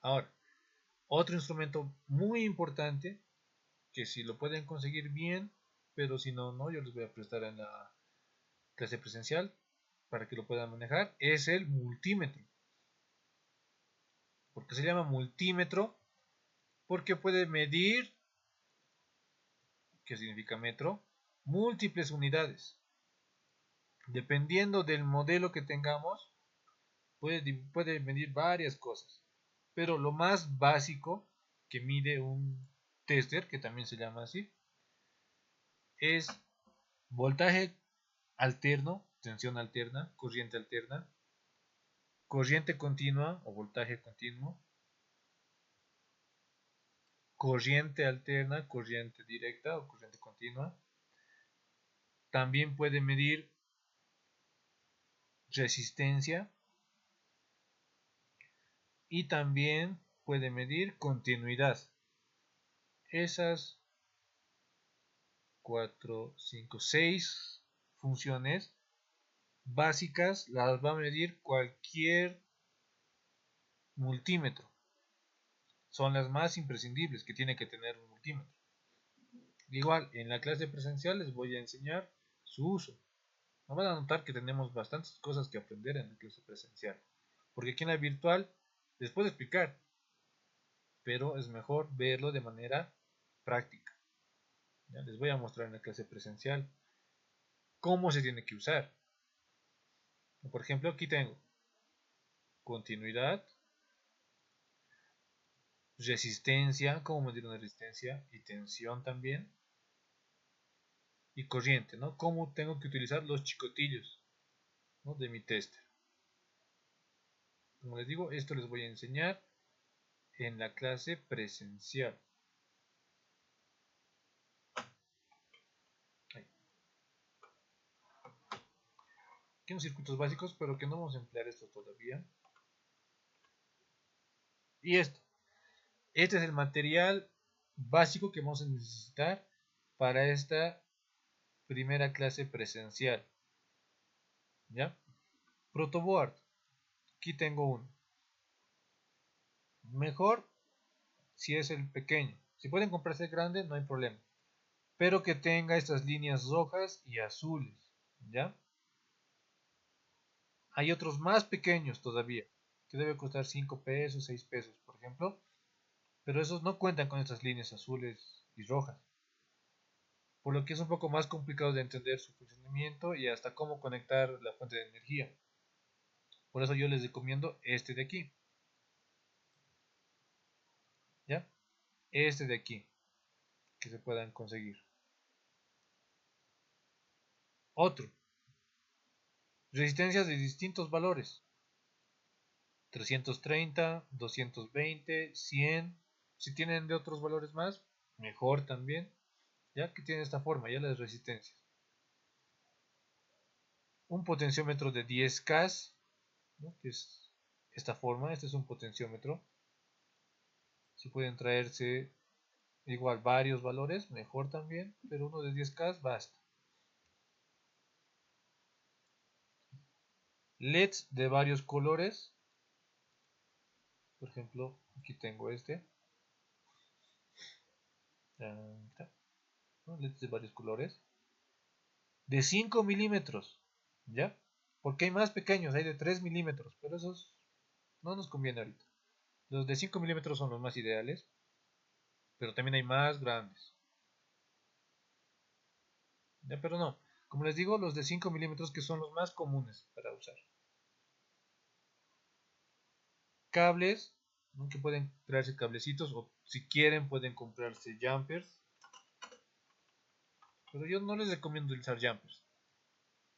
Ahora, otro instrumento muy importante, que si lo pueden conseguir bien, pero si no, no, yo les voy a prestar en la clase presencial para que lo puedan manejar, es el multímetro. ¿Por qué se llama multímetro? Porque puede medir, que significa metro, múltiples unidades. Dependiendo del modelo que tengamos, puede medir varias cosas. Pero lo más básico que mide un tester, que también se llama así, es voltaje alterno, tensión alterna, corriente continua o voltaje continuo, corriente alterna, corriente directa o corriente continua. También puede medir resistencia y también puede medir continuidad. Esas 4, 5, 6 funciones básicas las va a medir cualquier multímetro. Son las más imprescindibles que tiene que tener un multímetro. Igual, en la clase presencial les voy a enseñar su uso. Van a notar que tenemos bastantes cosas que aprender en la clase presencial. Porque aquí en la virtual les puedo explicar, pero es mejor verlo de manera práctica. Ya les voy a mostrar en la clase presencial cómo se tiene que usar. Por ejemplo, aquí tengo continuidad, resistencia, cómo medir una resistencia, y tensión también, y corriente, ¿no? Cómo tengo que utilizar los chicotillos, ¿no?, de mi tester. Como les digo, esto les voy a enseñar en la clase presencial. Ahí. Aquí unos circuitos básicos, pero que no vamos a emplear esto todavía. Y este es el material básico que vamos a necesitar para esta primera clase presencial. ¿Ya? Protoboard. Aquí tengo uno. Mejor si es el pequeño. Si pueden comprarse el grande, no hay problema. Pero que tenga estas líneas rojas y azules, ¿ya? Hay otros más pequeños todavía, que debe costar 5 pesos, 6 pesos, por ejemplo. Pero esos no cuentan con estas líneas azules y rojas. Por lo que es un poco más complicado de entender su funcionamiento y hasta cómo conectar la fuente de energía. Por eso yo les recomiendo este de aquí, ¿ya? Este de aquí, que se puedan conseguir. Otro, resistencias de distintos valores. 330, 220, 100. Si tienen de otros valores más, mejor también, ya que tiene esta forma, ya las resistencias. Un potenciómetro de 10K, ¿no? Que es esta forma, este es un potenciómetro. Si pueden traerse igual varios valores, mejor también, pero uno de 10K basta. LEDs de varios colores, por ejemplo, aquí tengo este, ¿no? LEDs de varios colores, de 5 milímetros, ¿ya? Porque hay más pequeños, hay de 3 milímetros, pero esos no nos conviene ahorita. Los de 5 milímetros son los más ideales, pero también hay más grandes. ¿Ya? Pero no, como les digo, los de 5 milímetros que son los más comunes para usar. Cables, ¿no? Que pueden traerse cablecitos o si quieren pueden comprarse jumpers. Pero yo no les recomiendo utilizar jumpers.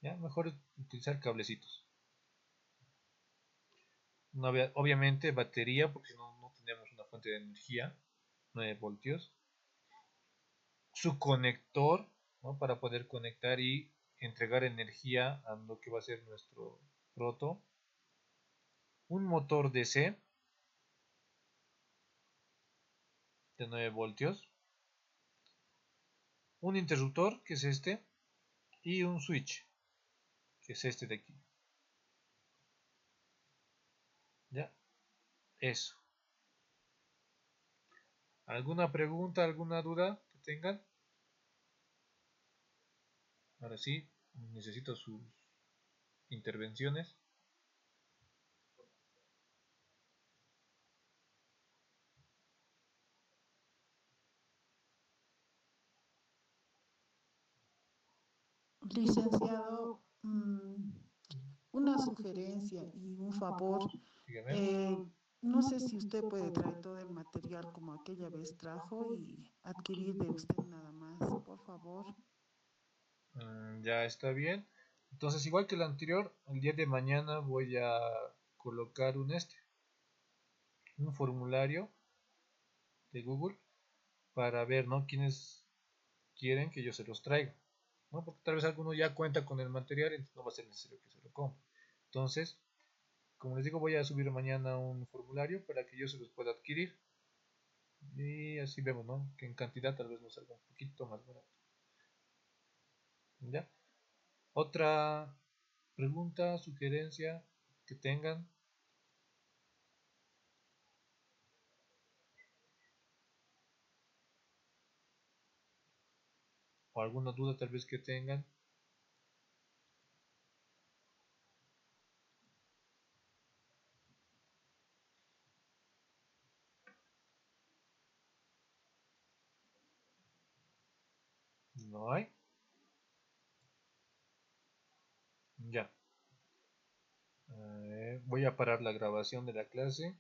¿Ya? Mejor utilizar cablecitos. No, obviamente batería, porque no tenemos una fuente de energía, 9 voltios. Su conector, ¿no? Para poder conectar y entregar energía a lo que va a ser nuestro proto. Un motor DC de 9 voltios. Un interruptor, que es este. Y un switch, que es este de aquí. ¿Ya? Eso. ¿Alguna pregunta, alguna duda que tengan? Ahora sí, necesito sus intervenciones. Licenciado, una sugerencia y un favor. Dígame. Eh, no sé si usted puede traer todo el material como aquella vez trajo y adquirir de usted nada más, por favor. Ya está bien. Entonces, igual que el anterior, el día de mañana voy a colocar un formulario de Google para ver, ¿no? Quiénes quieren que yo se los traiga, ¿no? Porque tal vez alguno ya cuenta con el material y no va a ser necesario que se lo compre. Entonces, como les digo, voy a subir mañana un formulario para que yo se los pueda adquirir. Y así vemos, ¿no? Que en cantidad tal vez nos salga un poquito más barato. ¿Ya? Otra pregunta, sugerencia que tengan. O alguna duda tal vez que tengan. No hay. Ya. Voy a parar la grabación de la clase.